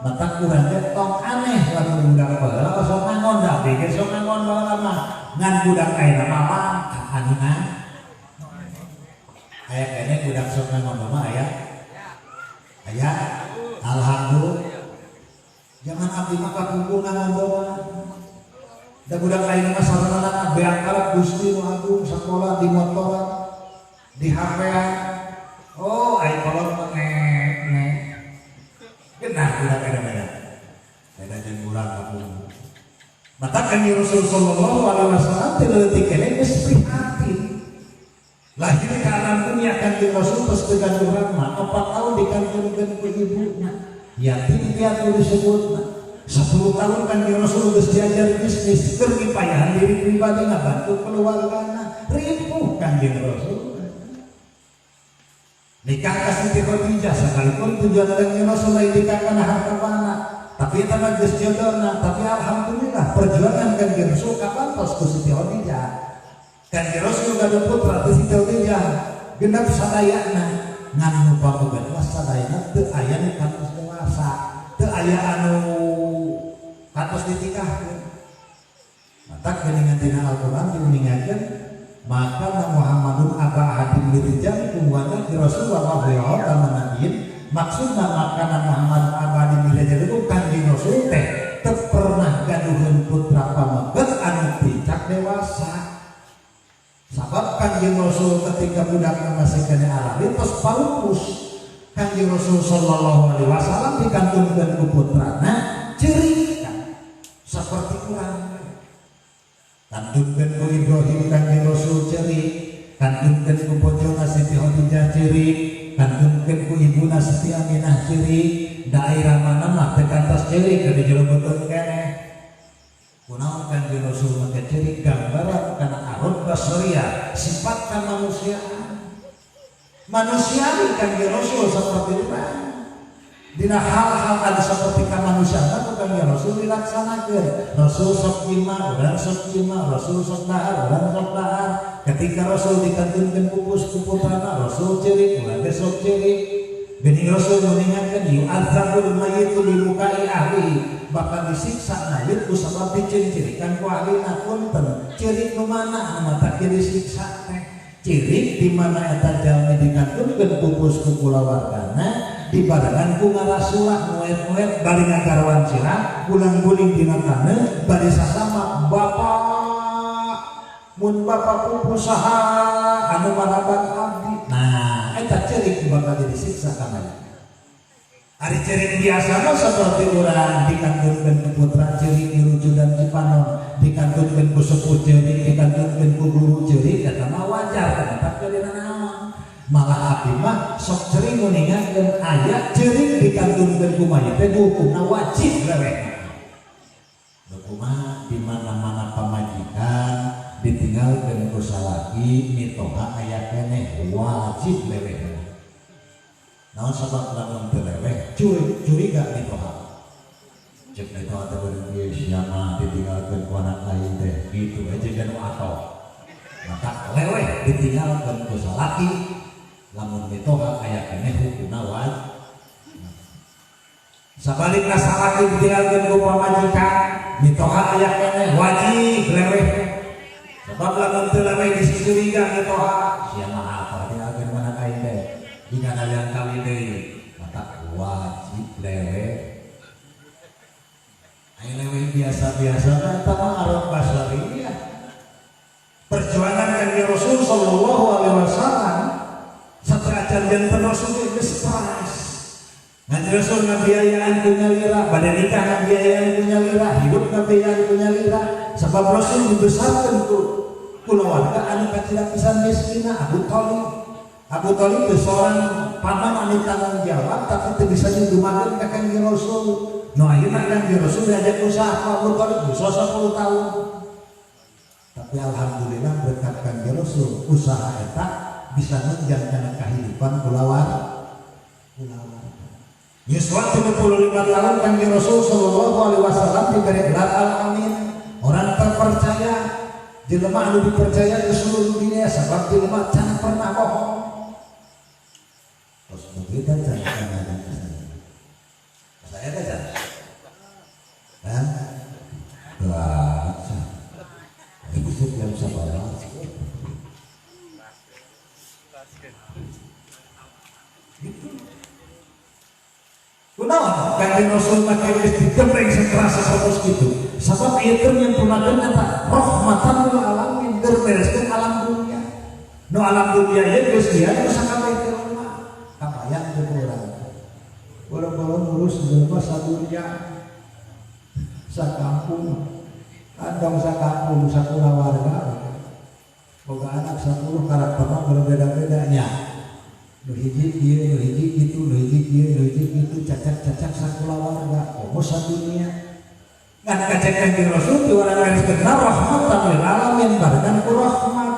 mata kurang teh tong aneh lamun budak baheula sok ngangon da bikin sok ngangon baheula mah ngan budak ayeuna mah langka anu aya kene budak sok ngangon mah aya alhamdulillah jangan abdi mah kakumpul ngangon doa. Da budak lain mah sarana beangkal Gusti nu agung sakola di motoran di HP-an Oh, ai kolot nek genah udah beda-beda. Beda jeung urang kampung. Mata kan Rasul sallallahu alaihi wasallam teh leutik keneh geus prihatin. Lahir ke alam dunia kan di Rasul pas dengan urang mah 4 tahun dikandungkeun ku ibunya. Yatim piatu disebutna. 10 tahun kan di Rasul geus diajar bisnis keur dipayahan diri pribadi ngabantu keluargana. Ripuh kan di Rasul. Nikah ka Siti Khadijah sekalipun tujuan dengan Rasul lain nikah kana harta bana. Tapi eta mah geus jodohna, tapi alhamdulillah perjuangan kan di Rasul kapantos ku Siti Khadijah. Kan Rasul gaduh putra teh Siti Khadijah genep sadayana ngan nu pamugan was sadayana teu aya nu kantos dewasa, teu aya anu kantos ditikahkeun. Mata geuningan dina Al-Qur'an diuningakeun maka Muhammadun aba hadim lirijal kumwana di Rasul wa beliau nabiyin maksudna makanan Muhammad aba hadim lirijal itu kanjeng Rasul teh teu pernah gaduheun putra pamugan anu picak dewasa. Sabab kanjeng Rasul ketika budaknya masih kena Arabi terus paupus kanjeng Rasul sallallahu alaihi wasallam dikantungkeun ku putrana ceuri seperti kurang kantungkeun ku Ibrahim kanjeng Rasul ceuri kantungkeun ku bojona Siti Khadijah ceuri kantungkeun ku ibuna Siti Aminah ceuri daerah mana mah teu kantos ceuri keur dijerobokeun keneh. Kunaon kanjeng Rasul make ciri gambaran kana arud basariya sifat kamanusiaan manusiawi kanjeng Rasul seperti urang dina hal-hal anu seperti kamanusiaan kanjeng Rasul dilaksanakeun. Rasul sok lima urang sok lima, Rasul sok dahar urang sok dahar. Ketika Rasul dikantungkeun pupus ku putrana Rasul ciri urang ge sok ciri. Geni Rasul mengingatkan yu'adzabul mayyitu bi bukai ahli bakal disiksa mayit ku sabab diciri-cirikan ku ahlina punten ciri nu mana anu mata disiksa teh ciri di mana eta jalmi dikantungkeun pupus ku kulawargana dibarengan ku ngarasulah muet-muet bari ngagarwan sirah gulang-guling dina kana bari sasama bapak mun bapak pupus saha anu marabat abdi. Nah eta ciri bakal disiksa kana. Ari ciri biasa mah seperti urang dikantungkeun ku putra ciri diruju dan dipanon, dikantungkeun ku sepuh ciri, dikantungkeun ku guru ciri, eta mah wajar kan tapi dina naon. Malah abdi mah sok ciri nguningakeun aya ciri dikantungkeun ku mayit teh hukumna wajib leuweh. Hukumna di mana-mana pamajikan ditinggalkeun ku salaki mitoha aya keneh wajib leuweh. Naon sabab lamun teu leweh curi gak ditoha cek ditoha teh beunang ieu sia mah ditinggalkeun ku anak lain teh kitu aja kan atoh maka leweh ditinggalkeun ku salaki lamun ditoha aya keneh hukumna wajib. Sabalikna salaki ditinggalkeun ku pamajikan ditoha aya keneh wajib leweh sabab lamun teu leweh geus curiga ditoha sia mah apa ditinggalkeun ku anak lain teh jika kalian kawin deui maka wajib lewe. Ai lewe biasa-biasa eta mah arep basariyah. Perjuangan kanjeng Rasul sallallahu alaihi wasallam satrajan janten Rasul geus keras. Kanjeng Rasul ngabiayaan ku nyalira, bade nikah ngabiayaan ku nyalira, hidup ngabiayaan ku nyalira. Sebab Rasul dibesarkeun ku kulawarga anu kacida pisan miskinna Abu Thalib. Abu Thalib itu seorang paman anu tanggung jawab tapi teu bisa nyudumakeun ka kanjeng Rasul. Nu ayeuna kanjeng Rasul diajak usaha ka Abu Thalib usaha 10 tahun. Tapi alhamdulillah berkat kanjeng Rasul usaha eta bisa nunjang kana kahidupan kulawarga. Yuswa 75 tahun kanjeng Rasul sallallahu alaihi wasallam diberi gelar Al-Amin, orang terpercaya, jelema anu dipercaya ke seluruh dunia sebab jelema can pernah bohong. Terus kita jangan saya aja kan baca ibu yang sabar gitu kunaon kanjeng Rasul make geus digembreng sekeras saos kitu sabab ieu yang punakeun eta rahmatan lil alamin keur bereskeun alam dunia nu alam dunia ieu geus dia nu sakabeh panjang sakampung andong sakampung sakura warga boga anak 10 karakternya berbeda-bedanya nu hiji kieu nu hiji kitu nu hiji kieu nu hiji kitu cacak-cacak sakula warga oh sadunia ngan kacek Kanjeng Rasul di orang garis kenal rahmatan lil alamin barengan ku rahmat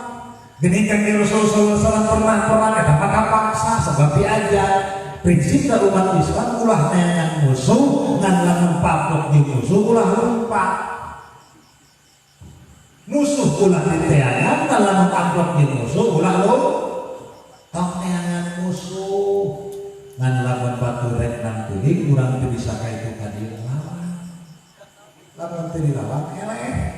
geuning Kanjeng Rasul sallallahu alaihi wasallam pernah eta maka paksa sebab diajar prinsip umat Islam ulah neangan musuh ngan lamun papok di musuh ulah lumpat musuh ulah diteangan ngan lamun papok di musuh ulah lumpat neangan musuh ngan lamun baturek nang teuing urang teu bisa ka itu ka dieu lawan teu dilawan eleh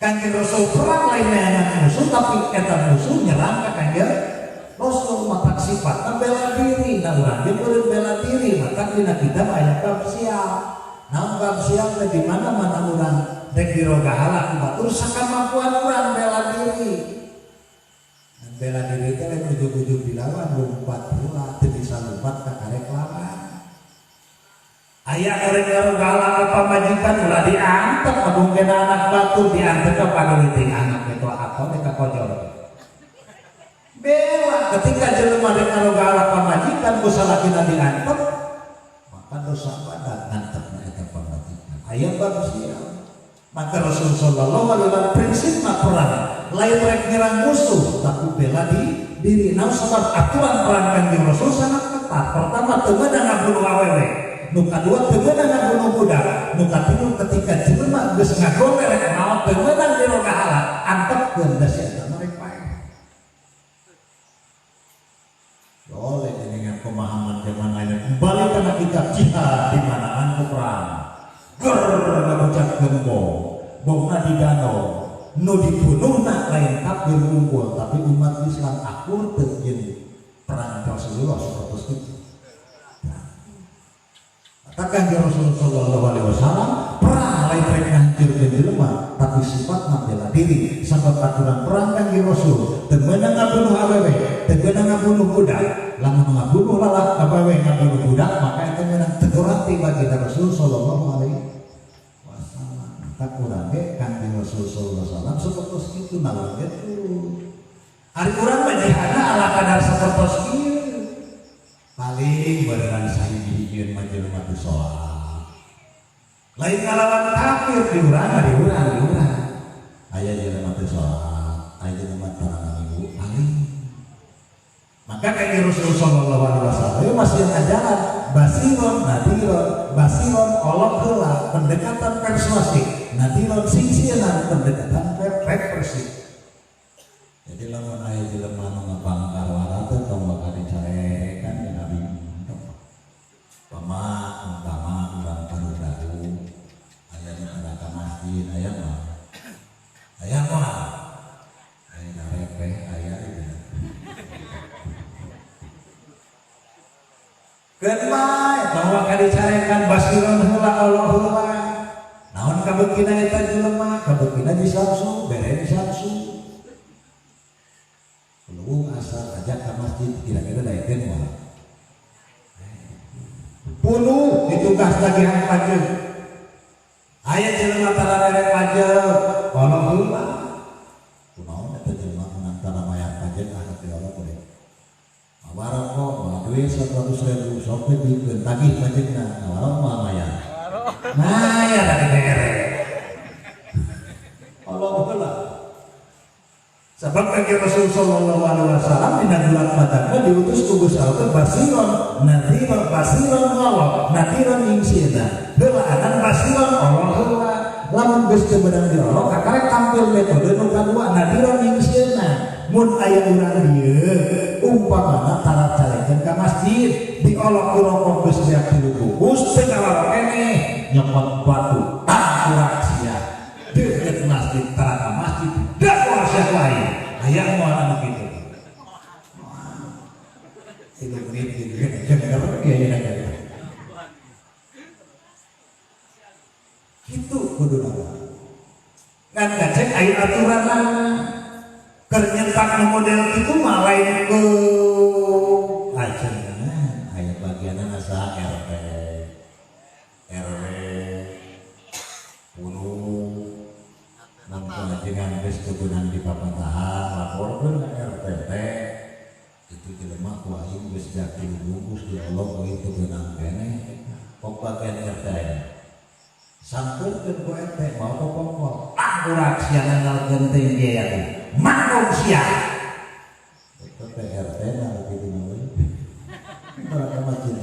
Kanjeng Rasul perang lain neangan musuh tapi eta musuh nyerang ka Kanjeng Rasul maka sifatnya bela diri nah urang ge boleh bela diri maka dina kita aya bab sial nah bab sial teh di mana-mana urang rek dirogahala ku batur sakamampuan urang bela diri dan bela diri teh lain ujug-ujug dilawan lompat heula teu bisa lompat ka karek lawan aya orang rogahala ka pamajikan ulah diantep abungkeun anak batur diantep ka pageuting anak itu apa ka kojol bela ketika jelema rek rogahala pamajikan ku salakina diantep maka dosa badan antepna eta pamajikan aya bab sial maka Rasul sallallahu alaihi wasallam prinsipna perang lain rek nyerang musuh tapi bela diri naon sebab aturan perang Kanjeng Rasul sangat ketat pertama teu meunang ngabunuh awewe nu kadua teu meunang ngabunuh budak nu katilu ketika jelema geus ngagoler rek naon teu meunang dirogahala antepkeun da si eta rek pae oleh dengan pemahaman zaman lain kembali karena kitab jihad di mana anu perang ger ngabucak gembong bongna di danau nu dibunuhna lain kafir ngumpul tapi umat Islam akur teu perang Rasulullah seperti itu katakan di Rasulullah sallallahu alaihi wasallam perang lain rek ngahancurkeun jelema tapi sifatna bela diri sabab aturan perang kan di Rasul teu meunang ngabunuh awewe teu meunang ngabunuh budak lamun ngabunuh lalak awewe ngabunuh budak maka itu meunang tegur hati bagi Rasul sallallahu alaihi wasallam tak urang ge kan di Rasul sallallahu alaihi wasallam sapertos kitu naon ge ari urang mah jihadna ala kadar sapertos kieu paling beneran sahih majelma teu sholat lain ngalawan kafir di urang aya jelema teu sholat aya jelema tarang minggu paling maka kayak Rasulullah sallallahu alaihi wasallam masih ngajaran basiron olok heula pendekatan persuasif nadiron singsieunan pendekatan represif jadi lamun aya jelema nu ngabangkar wara teh tong bakal dicarekan ya Nabi utama urang parudahu aya di neraka masjid aya mah aya narepeh aya Kenmai bahwa kadicarekan basiron heula Allah heula naon kabeukina eta jelema kabeukina di samsu bere di samsu lu asal ajak ke masjid kira-kira daekeun moal puluh ditugas lagi hang pajeg aya jelema tararere pajeg Allah heula kunaon eta jelema antara mayang pajeg anu teh Allah boleh awarok kok moal duit 100.000 sok dipikeun tagih pajegna awarok moal mayang mayang tadi bere Allah heula sebab Kanjeng Rasul sallallahu alaihi wasallam dina bulan Ramadan diutus ku Gusti Allah basiron ngolok nadiron ingsieuna heulaanan basiron Allah heula lamun geus teu beunang di Allah kakarek tampil metode nu kadua nadiron ingsieuna mun aya urang dieu umpamana tara calekeun ka masjid diolok ku rokok geus beak 3 bungkus teu ngalorok keneh nyopot batu tak kurang sia deukeut masjid tara ka masjid dakwah syekh lain aya moal anu kitu itu menit gitu jangan kieu kitu kudu nama ngan ngajek aya aturanna keur nyentak model kitu mah lain ke ajengan aya bagian panjenengan geus kebeunang di papantahan laporkeun ka RT itu jelema ku aing geus jaki bungkus di Allah we kebeunang keneh pok bagian RT sampeurkeun ku RT mau pokok akurat sia ngalkeun teh dia ya manusia itu teh RT na kitu we ora macam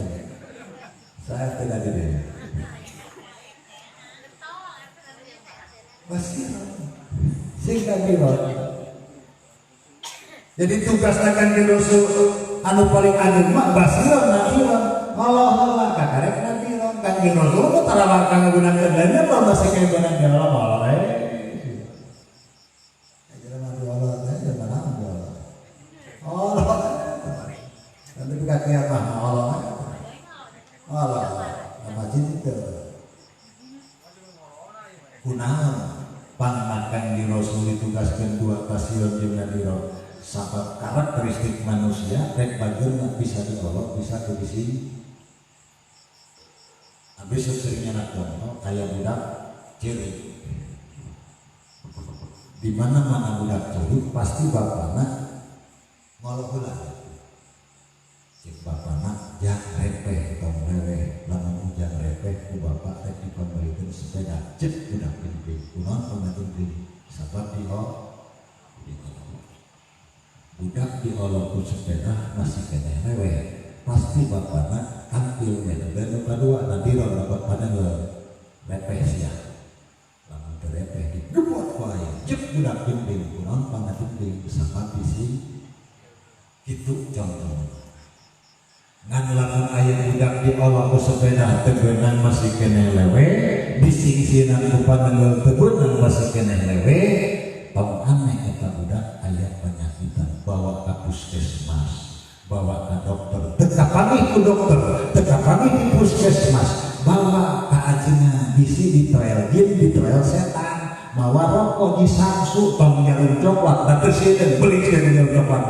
saya tidak di dia masih singkat dirot. Jadi tugas akan dirusuh anu paling agung mah basiron nadiron Allah kakarek nadiron kan dirusuh ku tara langkah ngagunakeun lainnya mah masih kayak beunang di Allah malah aja mah di Allah teh beunang di Allah Allah nanti kakian mah Allah apa cinta kunaon pangmakan di Rasul ditugaskan dua pasien jeung nadiro sabab karakteristik manusia rek bageuna bisa diolok bisa kebisi habis seringnya nak contoh aya budak ceurik di mana budak ceurik pasti bapana ngolok heula cek bapana jak repeh tong leweh lamun ujang repeh ku bapak rek dipambalikeun sepeda cek budak gede kunaon pamatung gede sabab budak diolok ku sepeda masih keneh leweh pasti bapana tampil menu kadua nadiron dapat panengeuh repeh sia lamun teu repeh digebot ku aya cek budak gede kunaon pamatung gede sabab bisi kitu contoh ngan lamun aya budak diolok ku sepeda teu beunang masih keneh lewe disingsinan ku panengeuh teu beunang masih keneh lewe tong aneh eta budak aya penyakitan bawa ka puskesmas bawa ka dokter teu kapangih ku dokter teu kapangih di puskesmas bawa ka ajengan bisi di trail jin di trail setan mawa rokok di samsu tong jarum coklat da teu sieun beli sieun jarum coklat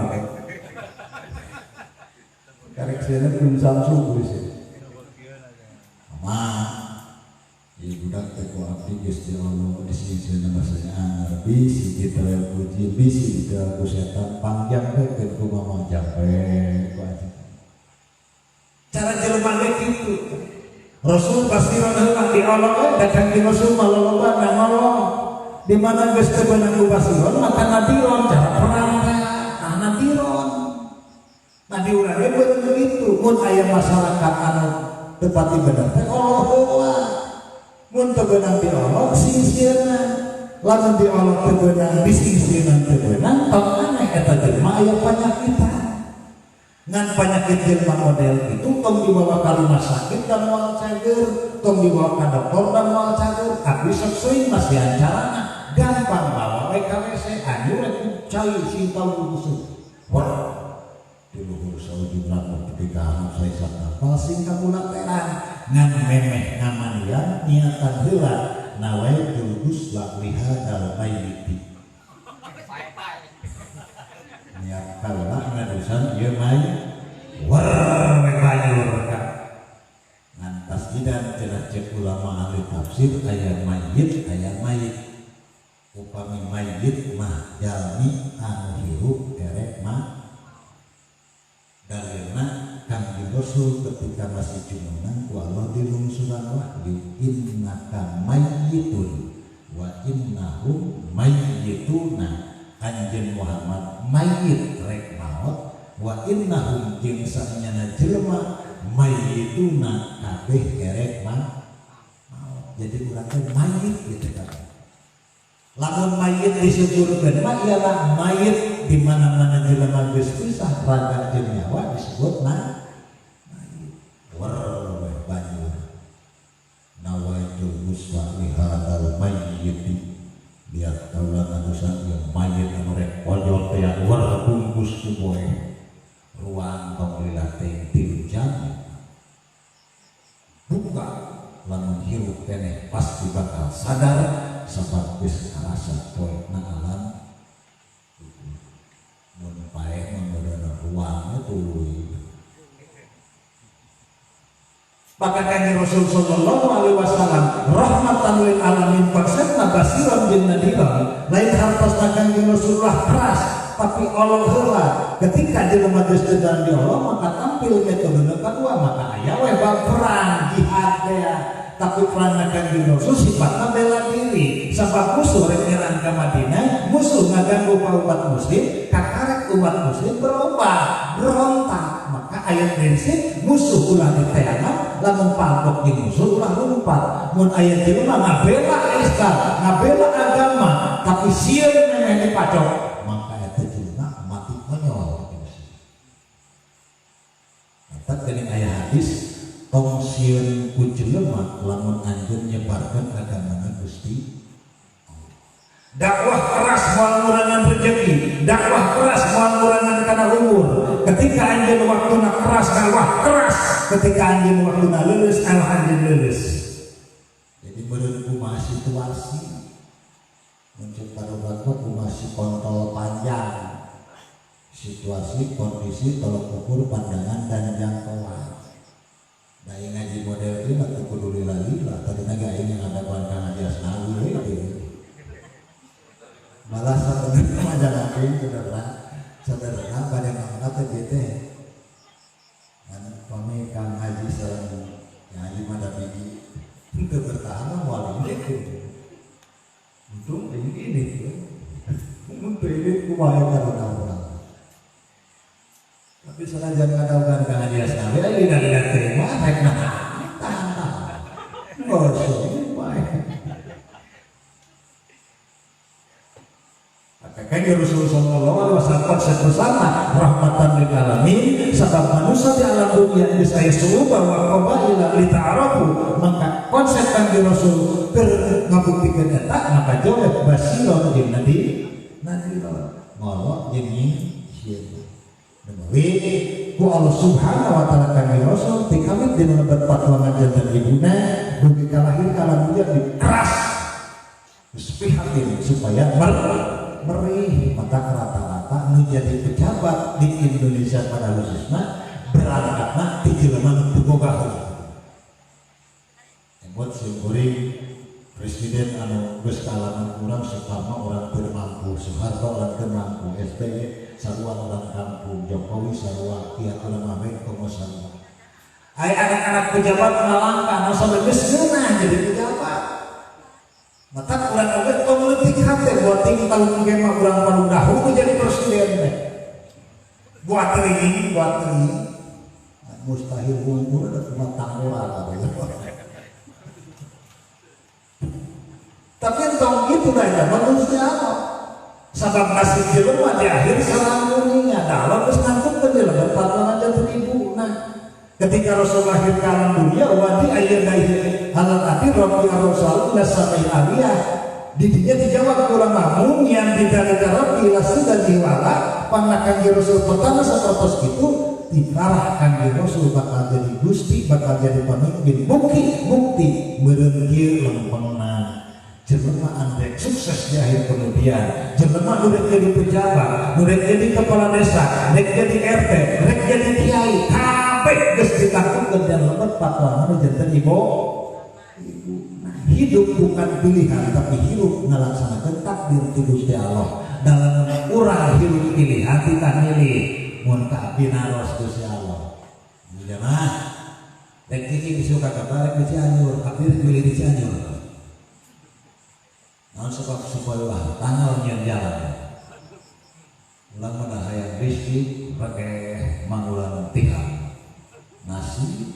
karek sieun belum samsu beli ya budak teh ku abdi geus di Allah disingseun bahasa Arabi si kita puji bisi kita ku setan pangjang teh ku mamang jampe cara jelema ge kitu Rasul pasti heula di Allah datang di Rasul maloloba ngolong di mana geus teu beunang ku basiron maka nadiron cara perang nadiron nadi urang ge beunang kitu mun aya masyarakat anu teu pati bener teh Allah heula mun teu beunang diolok singsieunan lamun diolok teu beunang disingsieunan teu beunang tong aneh eta jelema aya panyakitan ngan penyakit jelema model itu tong dibawa ka rumah sakit dan moal cager tong dibawa ka dokter dan moal cager abdi sok seuing masih carana gampang bawa we ka WC anjur rek cai sinta lusuh wah di luhur saujudna ketika anu saya sakapal sing kabulateran ngan memeh ngamanian niatan heula nawaitul ghusla lihadal mayyiti niat kaula ngadusan ieu mayit war we banyur ka ngan tasdidan cenah cek ulama ahli tafsir aya mayit upami mayit mah jalmi anu hirup erek mah dalilna Kangjeng Rasul ketika masih jumenang ku Allah di lungsuran wahyu innaka mayyitun wa innahum mayyituna Kanjeng Muhammad mayyit rek maot wa innahum jeung saenyana jelema mayyituna kabeh erek maot jadi urang teh mayyit gitu kan lamun mayyit disebutkeun mah ialah mayyit di mana-mana jelema geus pisah raga jeung nyawa disebut mayyit war banjur nawaitul ghusla li hadzal mayyit biar kaula ngadusan ieu mayit anu rek ojol teh war bungkus ku boe ruang tong lilateng tinjam buka lamun hirup keneh pasti bakal sadar sabab geus karasa poekna alam mun paeh membadana ruang tuluy maka Kanjeng Rasul sallallahu alaihi wasallam rahmatan lil alamin faksana basiran jeung nadiran, lain hartosna Kangjeng Rasulullah keras tapi olong heula. Ketika jelema geus teu diolong maka tampil metodena kadua, maka aya we perang jihad teh. Tapi perang Kangjeng Rasul sifatna bela diri. Sabab musuh rek nyerang ka Madinah, musuh ngaganggu ka umat muslim, kakarek umat muslim berubah, berontak. Maka aya prinsip musuh ulah diteangan, lamun pampok di musuh ulah lumpat. Mun aya jelema ngabela Islam, ngabela agama, tapi sieun memeh dipacok, maka eta jelema mati konyol. Eta geuning aya hadis tong sieun ku jelema lamun anjeun nyebarkeun agamana Gusti. Dakwah keras moal ngurangan rezeki, dakwah keras moal ngurangan kana umur. Ketika anjeun waktuna keras, dakwah keras. Ketika anjeun waktuna leuleus, anjeun leuleus. Jadi meureun kumaha situasi muncul karobat kumaha kontrol panjang situasi kondisi tolok ukur pandangan dan jangkauan. Nah yang ngaji model itu atau peduli lagi lah tadi naga ini ada kawan ngaji asnawi itu malah sebenarnya majalah ini sederhana pada mana terjadi dan kami kang haji serang haji madabidi itu bertahan wali itu untuk ini untuk ini kumaya karena orang. Tapi senajan kadang-kadang kang haji asnawi lagi dari terima rek tahan ngosok baik. Kanjeng Rasul sallallahu alaihi wasallam konsep bersama rahmatan lil alamin. Sebab manusia di alam dunia ini saya suruh bahwa qabaila li ta'arafu, maka konsep Kanjeng Rasul ngabuktikan eta maka jawab basiron jeung nadiron ngolok jeung sieun. Demi ku Allah Subhanahu wa taala Kanjeng Rasul tikawit dina lebat fatwa ngajanten ibuna dugi kalahir kalam dunia dikeras sepihatin supaya merih. Maka rata-rata nu jadi pejabat di Indonesia pada khususnya berangkatna di jelema nu boga buat simkuring presiden anu geus kalangan urang Soekarno orang teu mampu, Soeharto orang teu mampu, SBY sarua orang kampung, Jokowi sarua, Kiai Ulama Mekong sarua. Ai anak-anak pejabat ngalangka nu sampe geus geunah jadi pejabat. Maka kurang oge tong leutik hate buat tinggi tahun ge mah urang paling dahulu jadi presiden teh. Buat teuing mustahil umur da cuma tangguran tapi tong itu dah manusia apa? Sabab nasib jelema di akhir salamuninya dalam geus nangkep ke jelema patna aja beribu. Ketika Rasul lahir ke alam dunia, wadi ayat dari halal hati Rabbi Rasul nasabih aliyah. Didinya dijawab ulama yang tidak Rabbi lasu dan jiwala. Panakan Rasul pertama seperti itu dikarahkan di Rasul bakal jadi gusti, bakal jadi pemimpin. Bukti merengkir lempengna. Jelema andrek sukses di akhir kemudian. Jelema udah jadi pejabat, udah jadi kepala desa, udah jadi RT, udah jadi kiai. Geus ditakutkeun dan lemet patwana janten ibu. Hidup bukan pilihan tapi hidup ngalaksanakeun takdir ti Gusti Allah. Dalam urang hidup pilihan kita milih mun ka abdi naros Gusti Allah. Jemaah rek iki disuka kabar ke Cianjur, abdi milih di Cianjur. Naon sebab supaya tanggal nyeun jalan. Ulang mana hayang rezeki pakai mangulan tihang. Nasi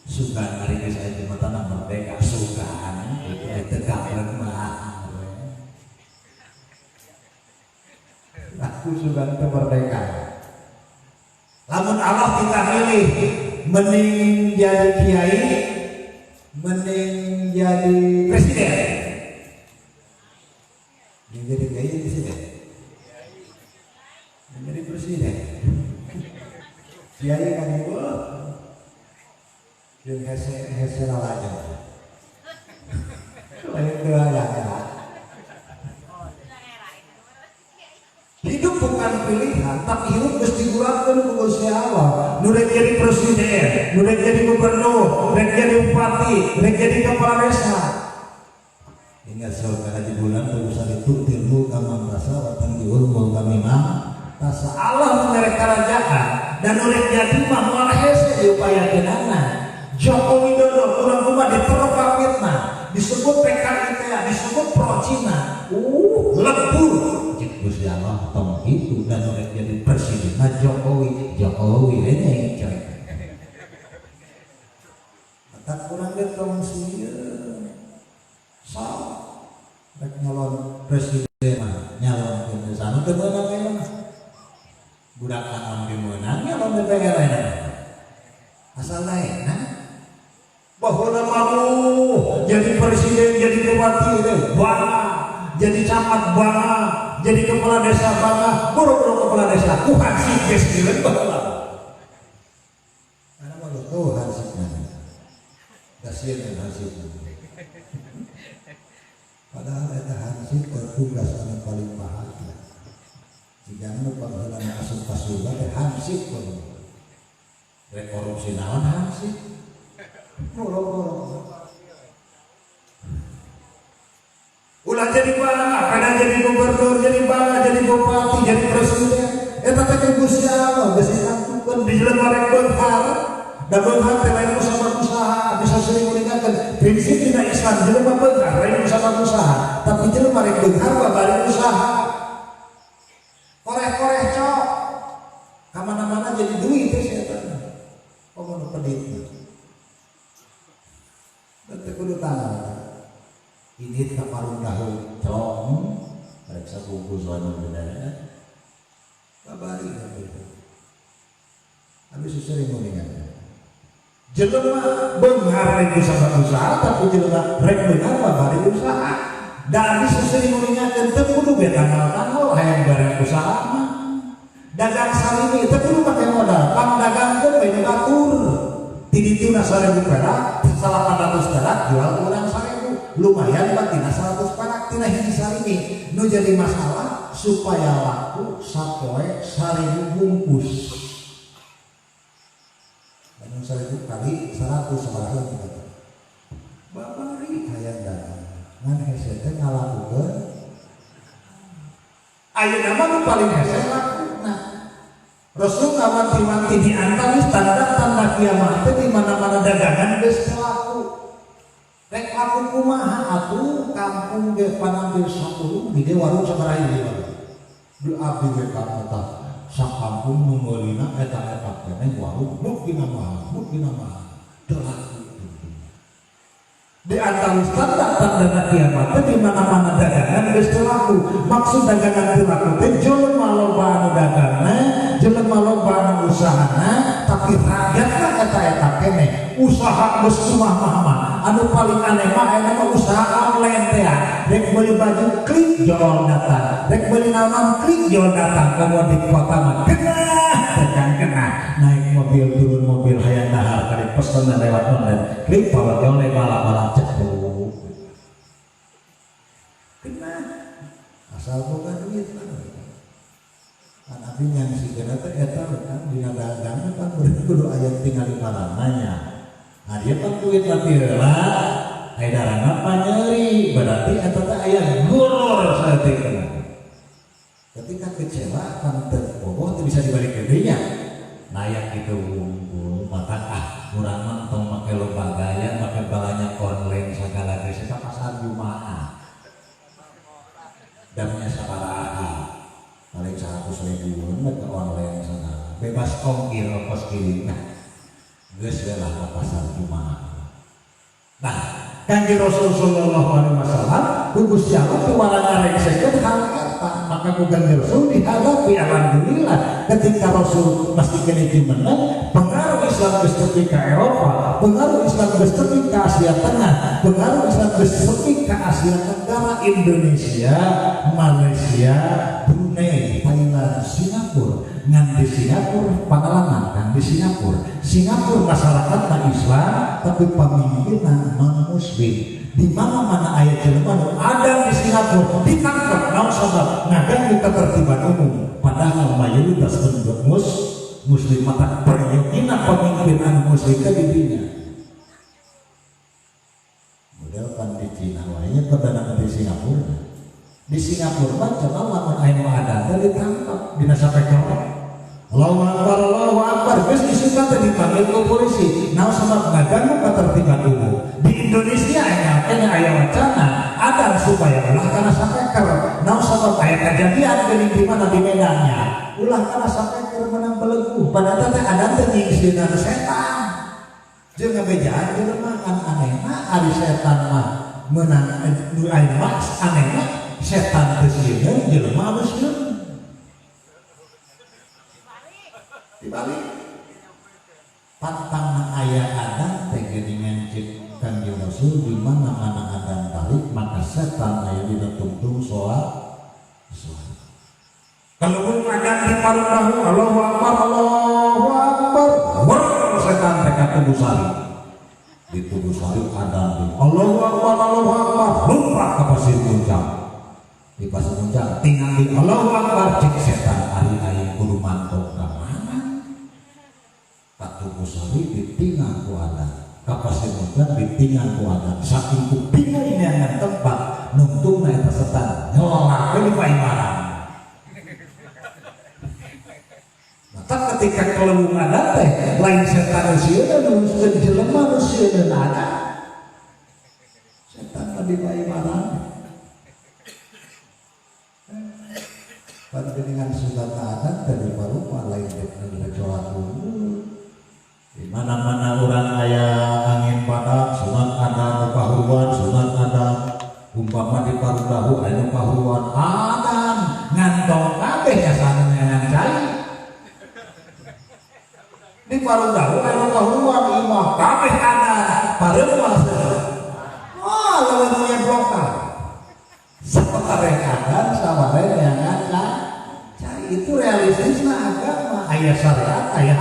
sugan hari ini saya jembatan merdeka sugan itu tegakkan mah aku sugan kemerdekaan. Lamun Allah kita milih mending jadi kiai mending jadi presiden jadi kiai presiden menjadi presiden kiai kan ibu yang hese lalajo itu aja. Hidup bukan pilihan tapi hidup mesti diurangkan ke Gusti Allah. Nu jadi presiden, nu jadi gubernur, nu jadi bupati, nu jadi kepala desa. Ini ingat saudara di bulan berusaha ditutir lu kama merasa watang diurmul kami mah tasa Allah mengerek kerajaan dan oleh jadi mah mual hese diupayakeunana Joko Widodo kurang rumah diterpa fitnah disebut PKI disebut pro Cina lebur cik Gusti Allah tong itu dan oleh jadi presiden Jokowi ini coy tak kurang getong sieun so rek nyalon presiden nyalon ke sana teu meunang we budak aman ge meunang nyalon DPR asal lain bahwa malu jadi presiden jadi bupati bangga jadi camat bangga jadi kepala desa bangga buru-buru kepala desa Tuhan sih geus kieu baheula karena malu Tuhan sih kasihan hasilnya padahal ada hasil tugas yang paling bahagia jika nu panggilan asup kasurga teh hansip korupsi naon hansip boro-boro ulah jadi bangga kadang jadi gubernur jadi bangga jadi bupati jadi presiden eta teh Gusti Allah geus ditantukeun di jelema rek beunghar da beunghar teh lain usaha bisa sering meningkatkan prinsip dina Islam jelema beunghar lain usaha tapi jelema rek beunghar babari usaha koreh-koreh cok ka mana-mana jadi duit teh setan pokona pedit teu kudu tanah ini kaparun dahul cong rek sabungkus anu bener babari gitu habis sering meningkatkan jelema beunghar rek usaha tapi jelema rek beunghar babari usaha da bisa sering mengingatkeun teu kudu be tanggal hayang bareng usaha mah dagang salimi teu kudu make modal pang dagangkeun bae batur ti ditu na 1000 perak 800 perak jual urang 1000 lumayan batina 100 perak tina hiji salimi nu jadi masalah supaya laku sapoe 1000 bungkus 1000 kali 100 sabaraha kita. Babari hayang dagang. Ngan hese teh ngalakukeun. Ayeuna mah nu paling hese lakuna. Rasul ngawanti-wanti di antara tanda-tanda kiamat teh di mana-mana dagangan geus laku. Rek laku kumaha atuh kampung ge panambil 10 di warung sabaraha ieu. Di abdi ge ka sakampung nu meulina eta-eta keneh warung mungkin nama telaku di antara tanda-tanda kiamat di mana-mana dagangan geus telaku maksud dagangan telaku teh jelema loba anu dagangna jelema loba anu usahana tapi rakyatna eta-eta keneh usaha geus kumaha anu paling aneh mah aya usaha online teh rek meuli baju klik jual datang rek meuli naon klik jual datang kamu di kota mah kena naik mobil turun mobil hayang dahar kali pesan lewat online klik power oleh bala-bala cepu kena asal boga duit kan abi yang si kena teh eta kan dina dagang kan kudu aya tinggal parananya nah dia kan duit mati heula edaranna panyeri berarti eta teh aya gurur saeutik ketika kecewa kan terboboh itu bisa dibalik ke dia nayak itu unggul maka kurang mantong pakai lomba gaya pakai balanya online segala kita pasar Jumaah damnya sabaraha paling 100.000 ke online sana bebas ongkir ongkos kirim geus lah ke pasar Jumaah nah Kanjeng Rasul sallallahu alaihi wasallam Gusti Allah teu warang ngareksekeun hal eta maka ku Kanjeng Rasul dihadapi alhamdulillah ketika Rasul pasti kene menang pengaruh Islam geus tepi ka Eropa pengaruh Islam geus tepi ka Asia Tengah pengaruh Islam geus tepi ka Asia Tenggara Indonesia Malaysia Brunei Thailand Singapura ngan di Singapura pengalaman kan di Singapura masyarakatna Islam tapi pemimpinna non-muslim di mana-mana ayat jelema ada di Singapura ditangkap naon sabab ngagan di ketertiban umum padahal mayoritas penduduk muslim mata periodina pemimpin anu muslim ke didinya Udah kan di Cina wanya perdana di Singapura. Di Singapura mah coba lamun aya ada ditangkap dina sapekor. Allahu Akbar, geus disuka teh dipanggil ku polisi. Naon sabab ngaganggu katertiban umum. Di Indonesia aya wacana agar supaya ulah kana sapeker. Naon sabab aya kejadian geuning di mana di Medannya. Ulah kana sapeker menang belegu. Padahal teh ada teh nyingsinan setan. Jeung ngabejaan jelema kan anehna ari setan mah meunang nu aya maks anehna setan teh sieun jelema geus sieun. Dibalik pantang aya adan teh geuningan cik Kanjeng Rasul di mana-mana adan balik maka setan aya dina tungtung sholat. Kalau pun adan di parudahu Allahu Akbar setan teh ka tubuh sari di tubuh sari adan di Allahu Akbar lumpat ka pasir muncang di pasir muncang tinggal di Allahu Akbar cik setan ari aya kudu mantok ka tubuh sari ditinggal ku adan kapasir muncang ditinggal ku adan saking ku bingung neangan tempat nungtungna eta setan nyolongkeun di paimaran. Maka ketika kelewung adan teh lain setan sieun nuskeun jelema nu sieun adan setan di paimaran. Pada dengan sunat adan dari parupa lain dari sholat di mana-mana orang aya angin badak sunat adan kahuruan sunat adan umpama di parudahu aya kahuruan adan ngantong kabeh jasana ngan cai di parudahu aya kahuruan imah kabeh adan parewa lawan nya blokal sabare adan sabare ngan cai itu realistisna agama aya syariat aya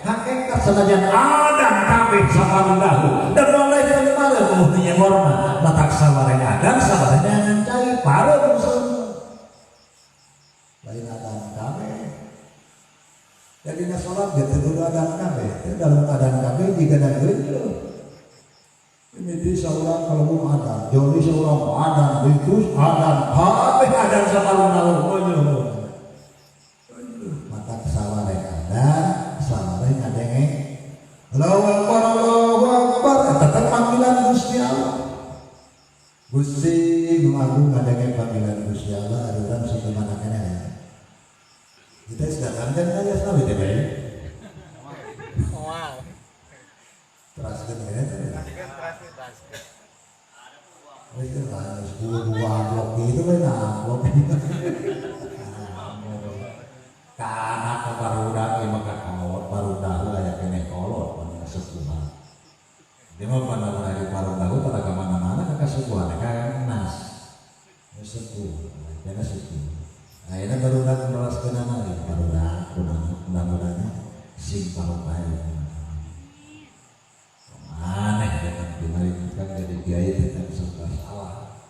hakikat senajan adan kabeh saparudahu dan mulai dari mana muhnya warna matak sabare adan sabare ngan cai pareun lain adan kabeh jadi na salat ge teu adan kabeh teu dalam adan kabeh digadangkeun ini di saurang kalau adan joli saurang adan bitus adan kabeh adan saparudahu matak sabare adan sabare ngadenge Allahu Akbar tetap panggilan Gusti Allah. Gusti Agung ngadenge panggilan Gusti Allah aruran satemana kana ya. Kita sedang kan aya sawi teh bae. Wow. Teraskeun ya. Wis kan 10 blok itu we blok. Kana kabarudak ieu mah kakawot barudak aya keneh kolot sepuhan. Dia mah pada di parudahu pada ke mana-mana ke sepuhan kan nas. Sepuh, kana sepuh. Ayeuna barudak melaskeun nama ieu barudak mudah-mudahan simpang bae. Aneh dengan dimarinkan jadi biaya tidak serba salah.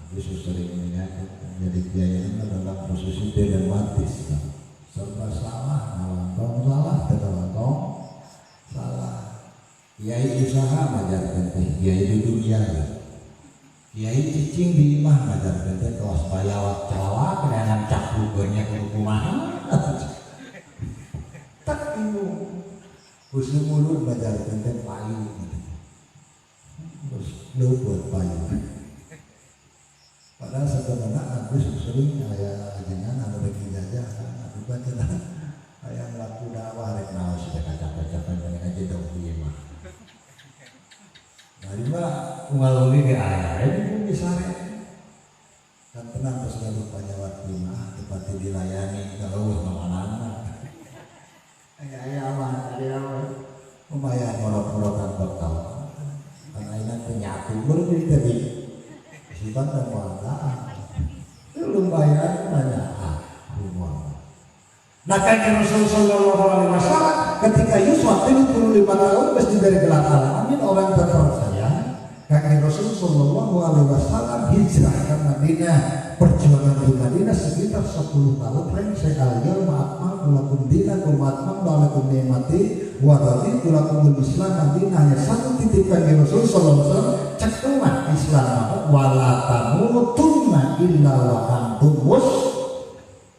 Aku sering mengingatkan jadi biaya ini dalam posisi dilematis. Serba salah, ngalantong salah, terlantong salah. Kiai usaha ngajarkeun teh, kiai di dunia ya. Kiai cicing di imah ngajarkeun teh kelas bayawat calawat dengan cakrugeunnya kudu kumaha. Tak bingung. Husnul mulud ngajarkeun teh payu. Terus leupeut payu. Padahal sebenarnya aku sering aya ajengan anu rek jajahan, anu baca aya laku dakwah rek naos teh kaca-kaca aja dong ieu mah. Nah, mah unggal uli ge aya ini bisa rek. Kan tenang terus lalu panyawat imah tepati dilayani kalau mana-mana. Aya mah aya lumayan ngorok-ngorokan bekal. Kan ayeuna teh nyatu beureuh tadi. Sipan dan warna lumayan banyak rumah. Nah Kanjeng Rasul sallallahu alaihi wasallam ketika Yusuf 75 tahun mesti dari gelar alamin orang terpercaya. Kanjeng Rasul sallallahu alaihi wasallam hijrah ke Madinah, perjuangan di Madinah sekitar 10 tahun. Saya al-yawma akmaltu lakum dinakum wa atmamtu alaikum ni'mati wa raditu lakumul Islam Madinah. Hanya satu titik Kanjeng Rasul sallallahu alaihi wasallam cek tumus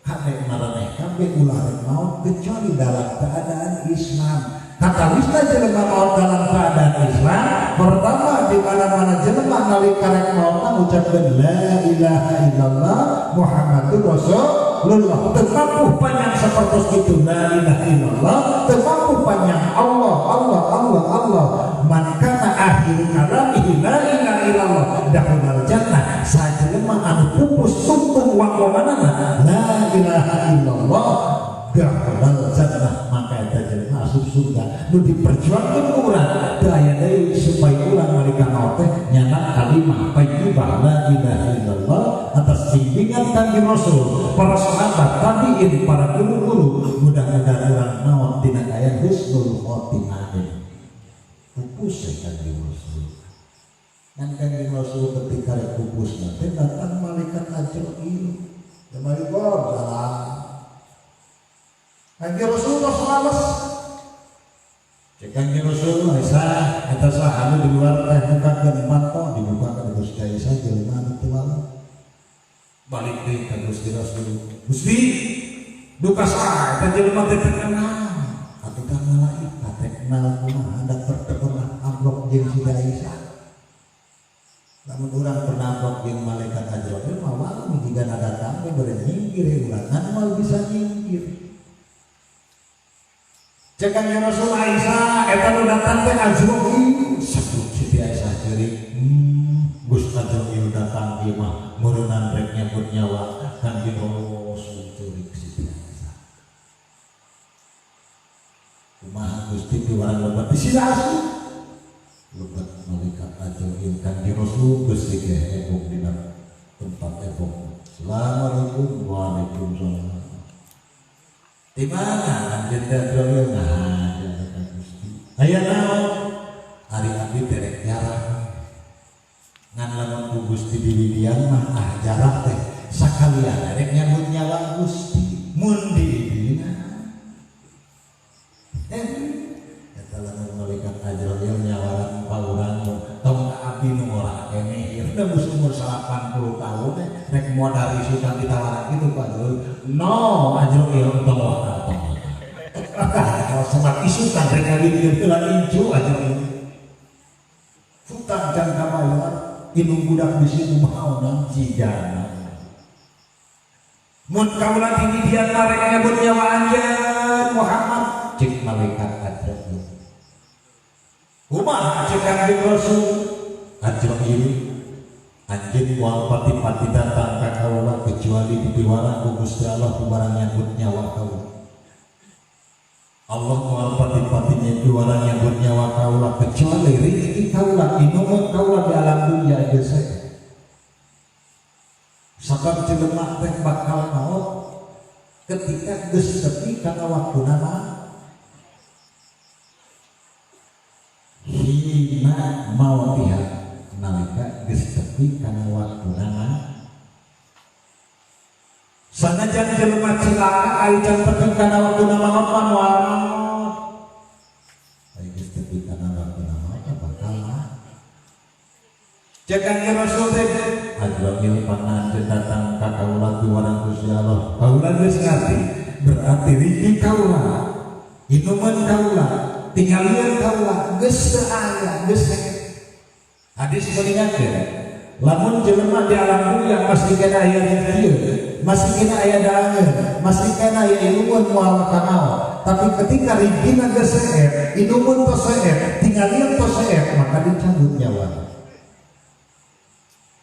kadek maraneh kabeh ulah maut kecuali dalam keadaan Islam. Kata wisna jelema maut dalam keadaan Islam, pertama di mana-mana jelema nalika rek maut ngucapkeun la ilaha illallah Muhammadur Rasulullah. Teu mampu panjang sapertos kitu la ilaha illallah, teu mampu panjang Allah Allah Allah Allah. Man kana akhir kalamihi la ilaha illallah dakhulal jannah. Sajelema anu pupus tuntung waqomanana la ilaha illallah dakhulal jannah, maka eta jelema asup surga. Nu diperjuangkeun urang teu aya deui supaya urang nalika maot teh nyana kalimah thayyibah la ilaha illallah atas bimbingan Kanjeng Rasul, para sahabat, tabi'in, para guru-guru. Mudah-mudahan urang maot dina aya husnul khotimah. Pupus Kanjeng Rasul. Dan Kanjeng Rasul ketika rek pupus nanti datang malaikat Ajrail. Kembali salam. Kanjeng Rasul selawas. Cek Kanjeng Rasul Aisyah eta saha di luar teh bukakeun mata dibukakeun Gusti Aisyah jelema nu teu walau. Balik deui ka Gusti Rasul. Gusti, duka saha eta jelema teh kenal. Atuh ka malaikat teh kenal kumaha hendak pertemuan ambrok jeung si Aisyah. Lamun urang pernah ambrok jeung malaikat Ajrail mah wae jiga datang teh beureun nyingkir urang kan bisa nyingkir. Cek Kanjeng Rasul Aisyah eta nu datang teh Ajrail. Sabtu Siti Aisyah ceurik. Gus Ajrail datang ieu mah meureunnan rek nyambut nyawa Kanjeng Rasul ceurik Siti Aisyah. Kumaha Gusti piwarang lebat di sini asli. Lebat malaikat Ajrail Kanjeng Rasul geus digehebok dina tempat ebok. Assalamualaikum waalaikumsalam. Di mana Kanjeng Ajrail ngahaja Gusti? Aya naon? Ari abdi derek jarah. Ngan lamun ku Gusti dididian mah jarah teh sakalian derek nyambut nyawa Gusti. Mun didina. Eta lamun malaikat Ajrail nyawaran paurang tong abdi nu ora keneh. Ieu geus umur 80 tahun rek modal isukan ditawaran kitu Pak Ajrail. No, Ajrail tong waktu. Kalau sempat isukan rek ngalieu teu incu Ajrail. Futang can kabayar indung budak bisi kumaha cijana. Mun kaula dididian rek nyebut nyawa anjeun Muhammad cek malaikat Ajrail. Kumaha cek Kanjeng Rasul Ajrail? Anjeun moal pati-pati datang ka kaula kecuali dipiwara ku Gusti Allah kubarang nyambut nyawa kaula. Allah moal pati-pati piwara nyambut nyawa kaula kecuali rezeki kaula inumun kaula di alam dunya geus sae. Sabab jelema teh bakal maot ketika geus tepi kana waktuna mah. Hina mautiha nalika geus tepi kana waktuna mah. Sanajan jelema cilaka aya can tepi kana waktuna maot mah moal maot. Aya geus tepi kana waktuna maot bakal mah. Cek Kanjeng Rasul teh Ajrail pananjeun datang ka kaula piwarang Gusti Allah. Kaula geus ngarti berarti rezeki kaula, inuman kaula, tingalieun kaula geus teu aya, geus hege. Hadis mengingatkeun, lamun jelema di alam dunya masih kena aya rezeki, masih kena aya daangeun, masih kena aya inuman moal kanaon. Tapi ketika rezekina geus sae, inuman tos sae, tingalieun tos sae, maka dicabut nyawa.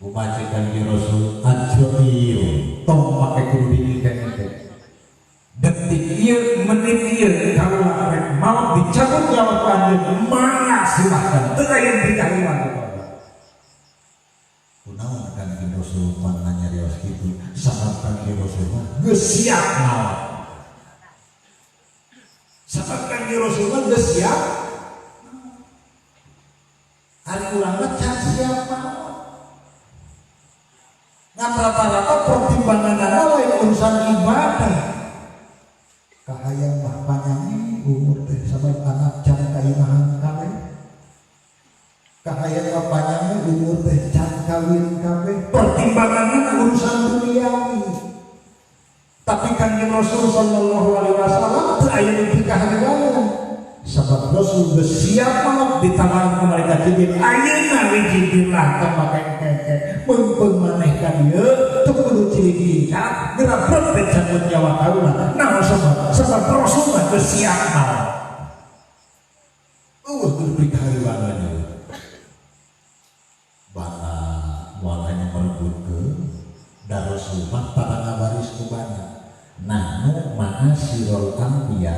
Umaci Kanjeng Rasul Ajrail tong make kudu diiket-iket. Detik ieu menit ieu kaula rek maot dicabut nyawa ku anjeun mangga silahkan teu aya dikahiruan ku kaula. Kunaon Kanjeng Rasul mangga nyarios kitu sabab Kanjeng Rasul geus siap maot. Sabab Kanjeng Rasul geus siap. Ari urang mah can siap maot. Ngan rata-rata pertimbanganana lain urusan ibadah. Kahayang mah panjang umur teh sabab anak can kaimahan kabeh. Kahayang mah panjang umur teh can kawin kabeh. Pertimbanganana urusan duniawi. tapi Kanjeng Rasul sallallahu alaihi wasallam teu aya nepi ka hadiwalung. Sebab Rasul geus siap maot ditawaran ku malaikat Jibril. Ayeuna we Jibril lah tong make keke. Mumpung maneh ka dieu teu kudu ciri-ciri geura beut cabut nyawa kaula. Naon sebab Rasul mah geus siap maot. Nepi ka hadiwalung. Bana walanya merebutkeun da Rasul mah pada ngawaris ku bana. Nahnu ma'asirul anbiya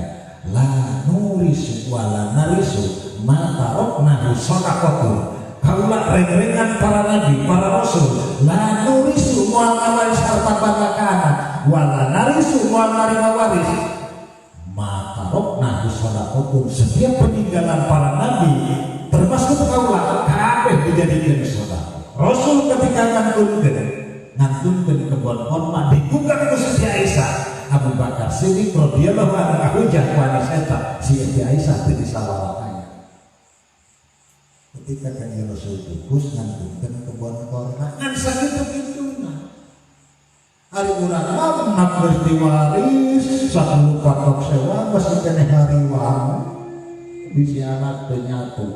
la nurisu wala narisu ma taroknahu sadaqatun. Kaula reng-rengan para nabi, para rasul, la nurisu moal ngawaris harta banda ka anak, wala narisu moal narima waris. Ma taroknahu sadaqatun. Setiap peninggalan para nabi termasuk kaula kabeh dijadikeun sedekah. Rasul ketika ngantunkeun kebon korma digugat ku Siti Aisyah. Abu Bakar Siddiq radhiyallahu anhu hujah ku Aisyah, Siti Aisyah teu disalawatanya. Ketika Kanjeng Rasul kukus ngantunkeun kebon korma ngan sakitu kituna. Ari urang mah geus diwaris 10 patok sewa masih keneh hariwang. Bisi anak teu nyatu.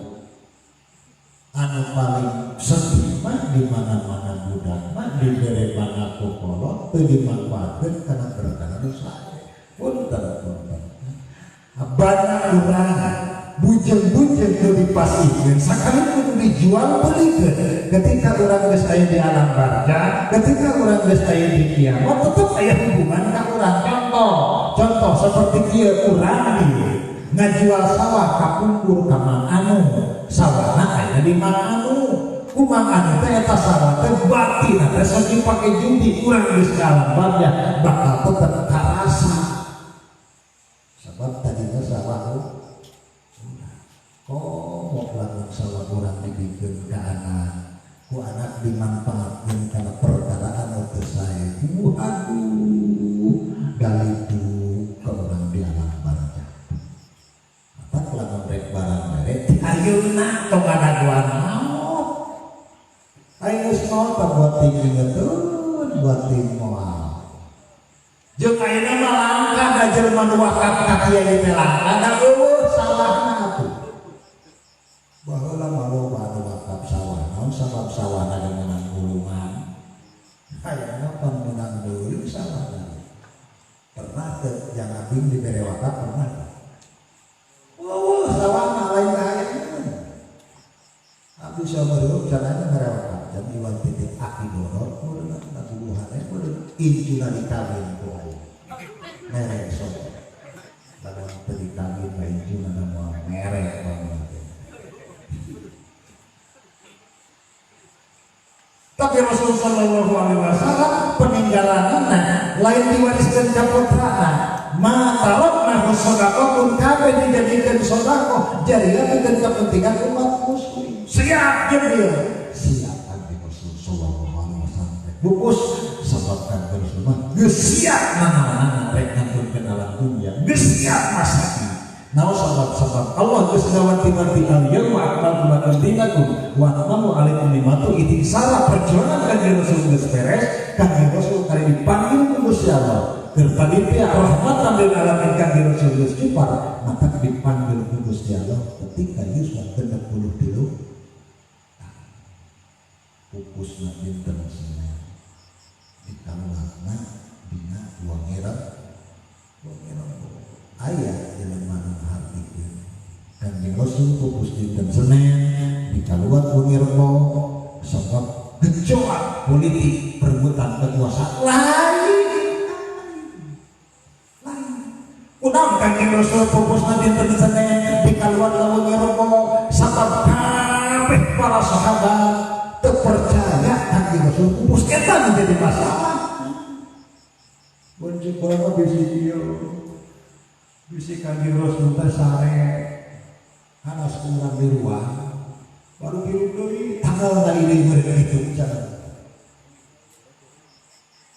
Anu paling sedih mah di mana-mana budak mah dibere mana kokolot teu dimanfaatkeun kana perkara dosa. Punten. Banyak urang bujeng-bujeng teu dipasihkeun sakali kudu dijual belikeun. Ketika urang geus aya di alam barza, ketika urang geus aya di kiamat tetep aya hubungan ka urang. Contoh seperti kieu urang dieu ngajual sawah ka pungkur ka Mang Anu. Sawahna aya di Mang Anu. Ku Mang Anu teh eta sawah teh batina teh sok dipake judi urang geus ka alam barza bakal tetep karasa. Sebab tadinya sawah kok lamun sawah urang dibikeun ka anak, ku anak dimanfaatkeun kana perkara anu teu sae. Aduh, dalidu ka urang di alam barza. Apa lamun rek barang mere ayeuna tong ngadaguan maot. Aya geus maot buat tinggalkeun buat moal. Jeung ayeuna mah langka da jelema nu wakaf ka kiai teh langka da eueuh salahna atuh. Baheula maloba anu wakaf sawah, naon sabab sawahna dengan gulungan. Ayeuna pan menang deui sawahna. Pernah teu yang abing dibere wakaf pernah. Sawahna lain lain. Abdi sabareu carana ngarawat dan iwan titik aki doror urang nabuluhane urang injuna dikawin ku aya. Mere sok. Lamun teu dikawin bae injuna moal mere banget. Tapi Rasulullah sallallahu alaihi wasallam peninggalanna lain diwariskeun ka putrana. Ma tarokna sedekah kabeh dijadikeun sedekah jariah pikeun kepentingan umat muslim. Siap jeung dieu. Siap Kanjeng Rasul sallallahu alaihi wasallam. Bungkus sebab Kanjeng Rasul mah geus siap nanaonan rek ngantunkeun alam dunya. Geus siap masaki. Naon sabab Allah geus ngawanti-wanti al-yauma akmaltu lakum dinakum wa atmamtu alaikum ni'mati. Itu salah perjuangan Kanjeng Rasul geus beres. Kanjeng Rasul kali dipanggil ku Gusti Allah. Berpanitia rahmatan lil alamin Kanjeng Rasul geus cupar maka dipanggil ku Gusti Allah ketika Yusuf 63 pupusna dinten Senin dikalahna dina Wangira aya jelema nu hartikeun Kanjeng Rasul pupus dinten Senin dikaluar Wangira sebab gejolak politik perebutan kekuasaan lain. Udang Kanjeng Rasul pupusna dinten Senin dikaluar Wangira sabab kabeh para sahabat teu percaya Kanjeng Rasul pupus eta menjadi masalah. Mun cukura bisi dieu bisi Kanjeng Rasul teh sare hanas urang di ruang baru kirim deui tanggal dari deui kitu cara.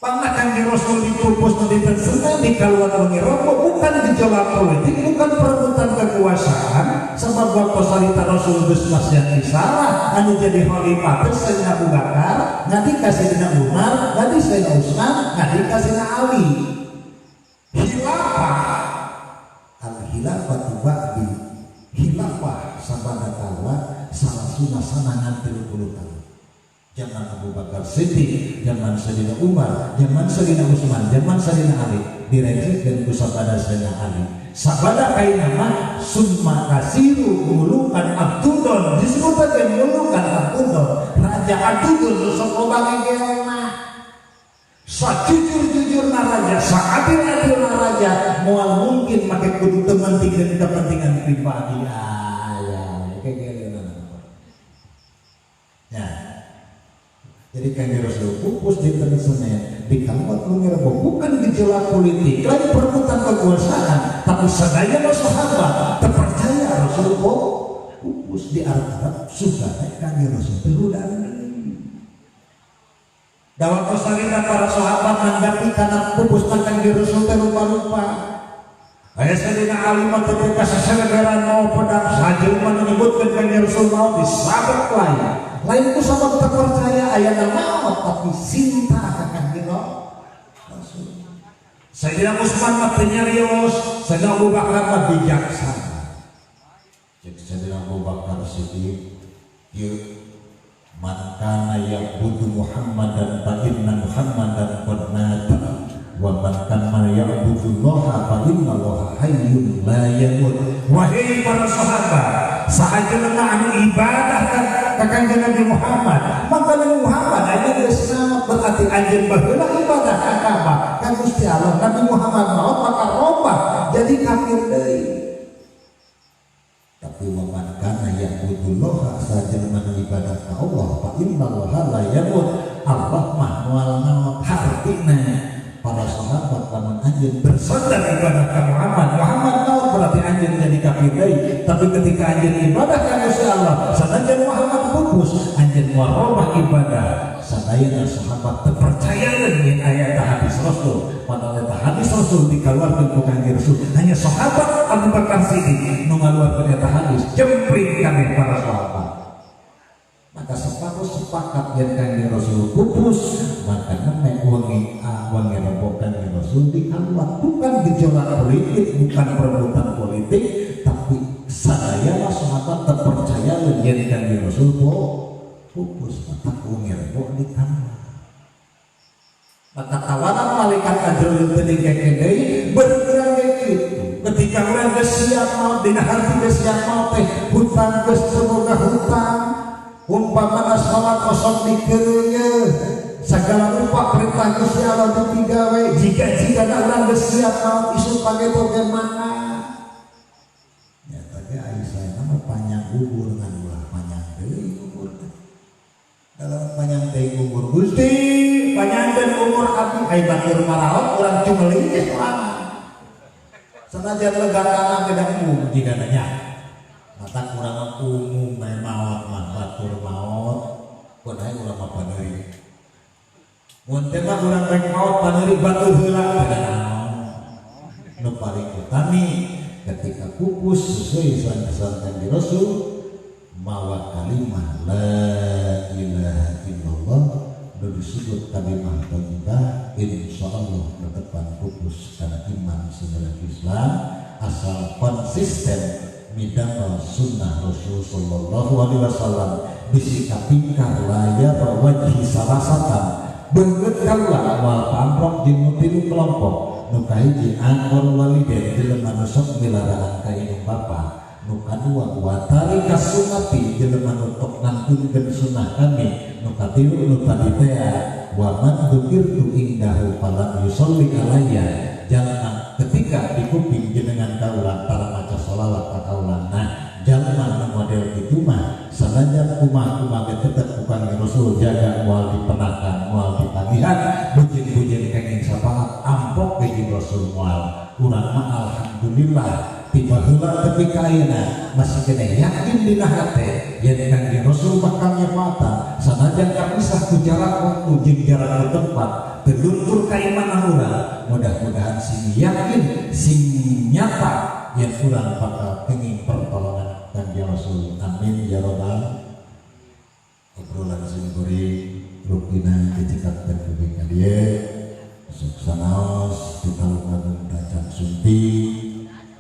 Pangna Kanjeng Rasul dipupus dinten Senin dikaluar Wangira bukan gejolak politik, bukan perebutan kekuasaan. Sebab waktu salita Rasul geus masih Isara anu jadi khalifah teh Sayyidina Abu Bakar, ngadi ka Sayyidina Umar, ngadi Sayyidina Utsman, ngadi ka Sayyidina Ali. Hilafah al-hilafatu ba'di hilafah sabada kawan salah sunah sanangan 30 tahun. Zaman Abu Bakar Siddiq, zaman Sayyidina Umar, zaman Sayyidina Utsman, zaman Sayyidina Ali direjekkeun ku sabada Sayyidina Ali. Sabada kainama summa kasiru mulukan Abdudon disebutkan mulukan Abdudon Raja Abdudon sok loba gegelna. Sajujur-jujurna raja, saadil-adilna raja, moal mungkin make kudu tementingkeun kepentingan pribadi. Ya. Jadi Kanjeng Rasul pupus di Senin di kalimat Lumir bukan gejolak politik, lain perebutan kekuasaan, tapi sadaya sahabat terpercaya Rasul pupus di Arab sudah Kanjeng Rasul terudan. Dalam kesarina para sahabat manggapi karena pupus Kanjeng Rasul rupa-rupa. Ayah Sayyidina Ali mah teu kasaseleberan mau pedang saja menyebutkan Kanjeng Rasul mau disabet lain. Lain ku sama terpercaya ayat nama tapi cinta akan kita Rasul. Sayyidina Utsman mah nyarios, Sayyidina Abu Bakar mah bijaksana. Jadi Sayyidina Abu Bakar Siddiq ieu man kana ya'budu Muhammadan fa inna Muhammadan qad mata wa man kana ya'budu Allah fa inna Allah hayyun la yamut. Wahai para sahabat, sahaja anu ibadah ka Kanjeng Nabi Muhammad, maka Nabi Muhammad aya geus selamat berarti anjeun baheula ibadah ka Ka'bah ka Gusti Allah. Nabi Muhammad maot maka robah jadi kafir deui. Tapi wa man kana ya'budullah sajelma ibadah ka Allah fa innallaha la yamut. Allah mah moal naon hartina para sahabat lamun anjeun bersandar ibadah ka Muhammad. Muhammad naon berarti anjeun jadi kafir deui. Tapi ketika anjeun ibadah ka Gusti Allah, sanajan Muhammad pupus anjeun warobah ibadah. Sadayana sahabat terpercaya dengan ayat hadis Rasul. Padahal hadis Rasul dikeluarkan ku Kanjeng Rasul. Hanya sahabat Abu Bakar Siddiq nu ngaluarkeun eta hadis jempring kabeh para sahabat. Maka sepakat yen Kanjeng Rasul pupus, maka nek wengi rebo Kanjeng Rasul dikaluar bukan gejolak politik, bukan perebutan politik, tapi sadayana sahabat terpercaya yen Kanjeng Rasul pupus mata wengi rebo dikaluar. Maka tawanan malaikat ajrul teuing deui bergerak kitu. Ketika urang geus siap maot dina hati geus siap maot teh hutang geus semoga hutang umpamana salat kosong dikeureuh segala rupa perintah Gusti Allah digawe jika urang geus siap maot isu page bagaimana nya tadi Aisyah nama panjang umur ngan ulah panjang deui umur dalam panjang deui umur Gusti panjangkeun umur abdi ai batur maraot urang cumeling teh lama sanajan legatana beda umum jika nanya mata kurang umum main maot mah batur maot pun aya urang mah paneuri mun teh mah urang rek maot paneuri batur heula beda naon nu paling utami ketika pupus sesuai saran di Rasul mawa kalimah la ilaha illallah nu disebut kalimah thayyibah insyaallah ke depan pupus karena iman sebelah Islam asal konsisten midamel sunnah Rasul sallallahu alaihi wasallam bisikapi karlaya wajhi salasatan beungeut kaula wal pamrok jeung tilu kelompok nu kahiji angkon walidain jelema nu sok milaraan ka indung bapa nu kadua wa tarika sunnati jelema nu tok nangtungkeun sunnah kami nu katilu nu tadi teh wa man dzukirtu indahu falam yusolli alayya jalma ketika di kuping jenengan kaula para maca sholawat ka kaula nah jalma nu model kitu mah sanajan kumaha ge tetep ku Kanjeng Rasul jaga moal dipenakan moal ditagihan bujin-bujin kenging sapaat ampok ke Rasul moal urang mah alhamdulillah tiba heula tepi ka ayeuna masih kene yakin dina hate yen Kanjeng Rasul bakal nyepatan sanajan kapisah ku jarak waktu jeung jarak tempat teluntur kaimanan urang mudah-mudahan sing yakin sing nyata yen urang bakal kenging pertolongan Kanjeng Rasul amin ya rabbal obrolan sing gori rukina dicikatkeun ku kadieu suksanaos ditalungkan dajang sunti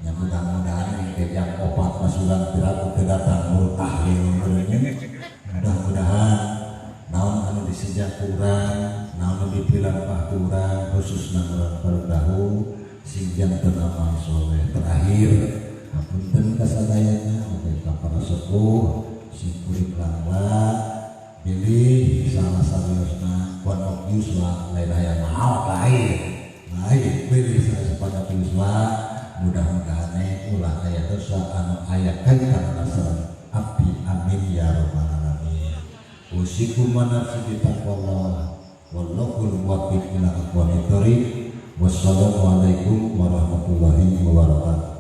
yang mudah-mudahan yang opat masukan piraku kedatang mulut tahlil mudah-mudahan naon anu disejak kurang naon dipilang pah kurang khususna urang barudahu sing janten amal soleh terakhir ngapunten kasadayana ugi ka para sepuh sing urip langga pilih salah sariosna kuat yuswa lain aya maot lain pilih salah yuswa mudah-mudahan ulah aya dosa anu aya kaitan nasran abdi amin ya rabbal alamin usikum manafsi bi taqwallah wallahu muwaffiq ila aqwamit thoriq wassalamualaikum warahmatullahi wabarakatuh.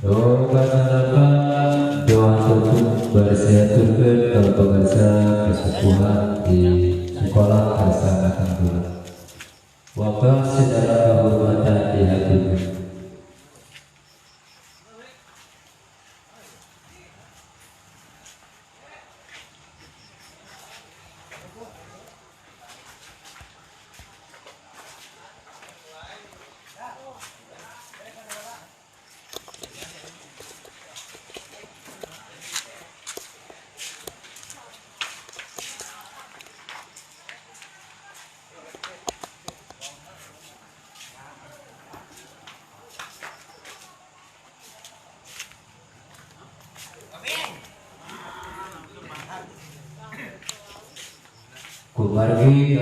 Doa nalapa doa tutup bersiaturkeun ka bangsa kesepuhan di sekolah Kasanatan Bulan. Waktu secara kehormatan dihaturkeun. Kumargi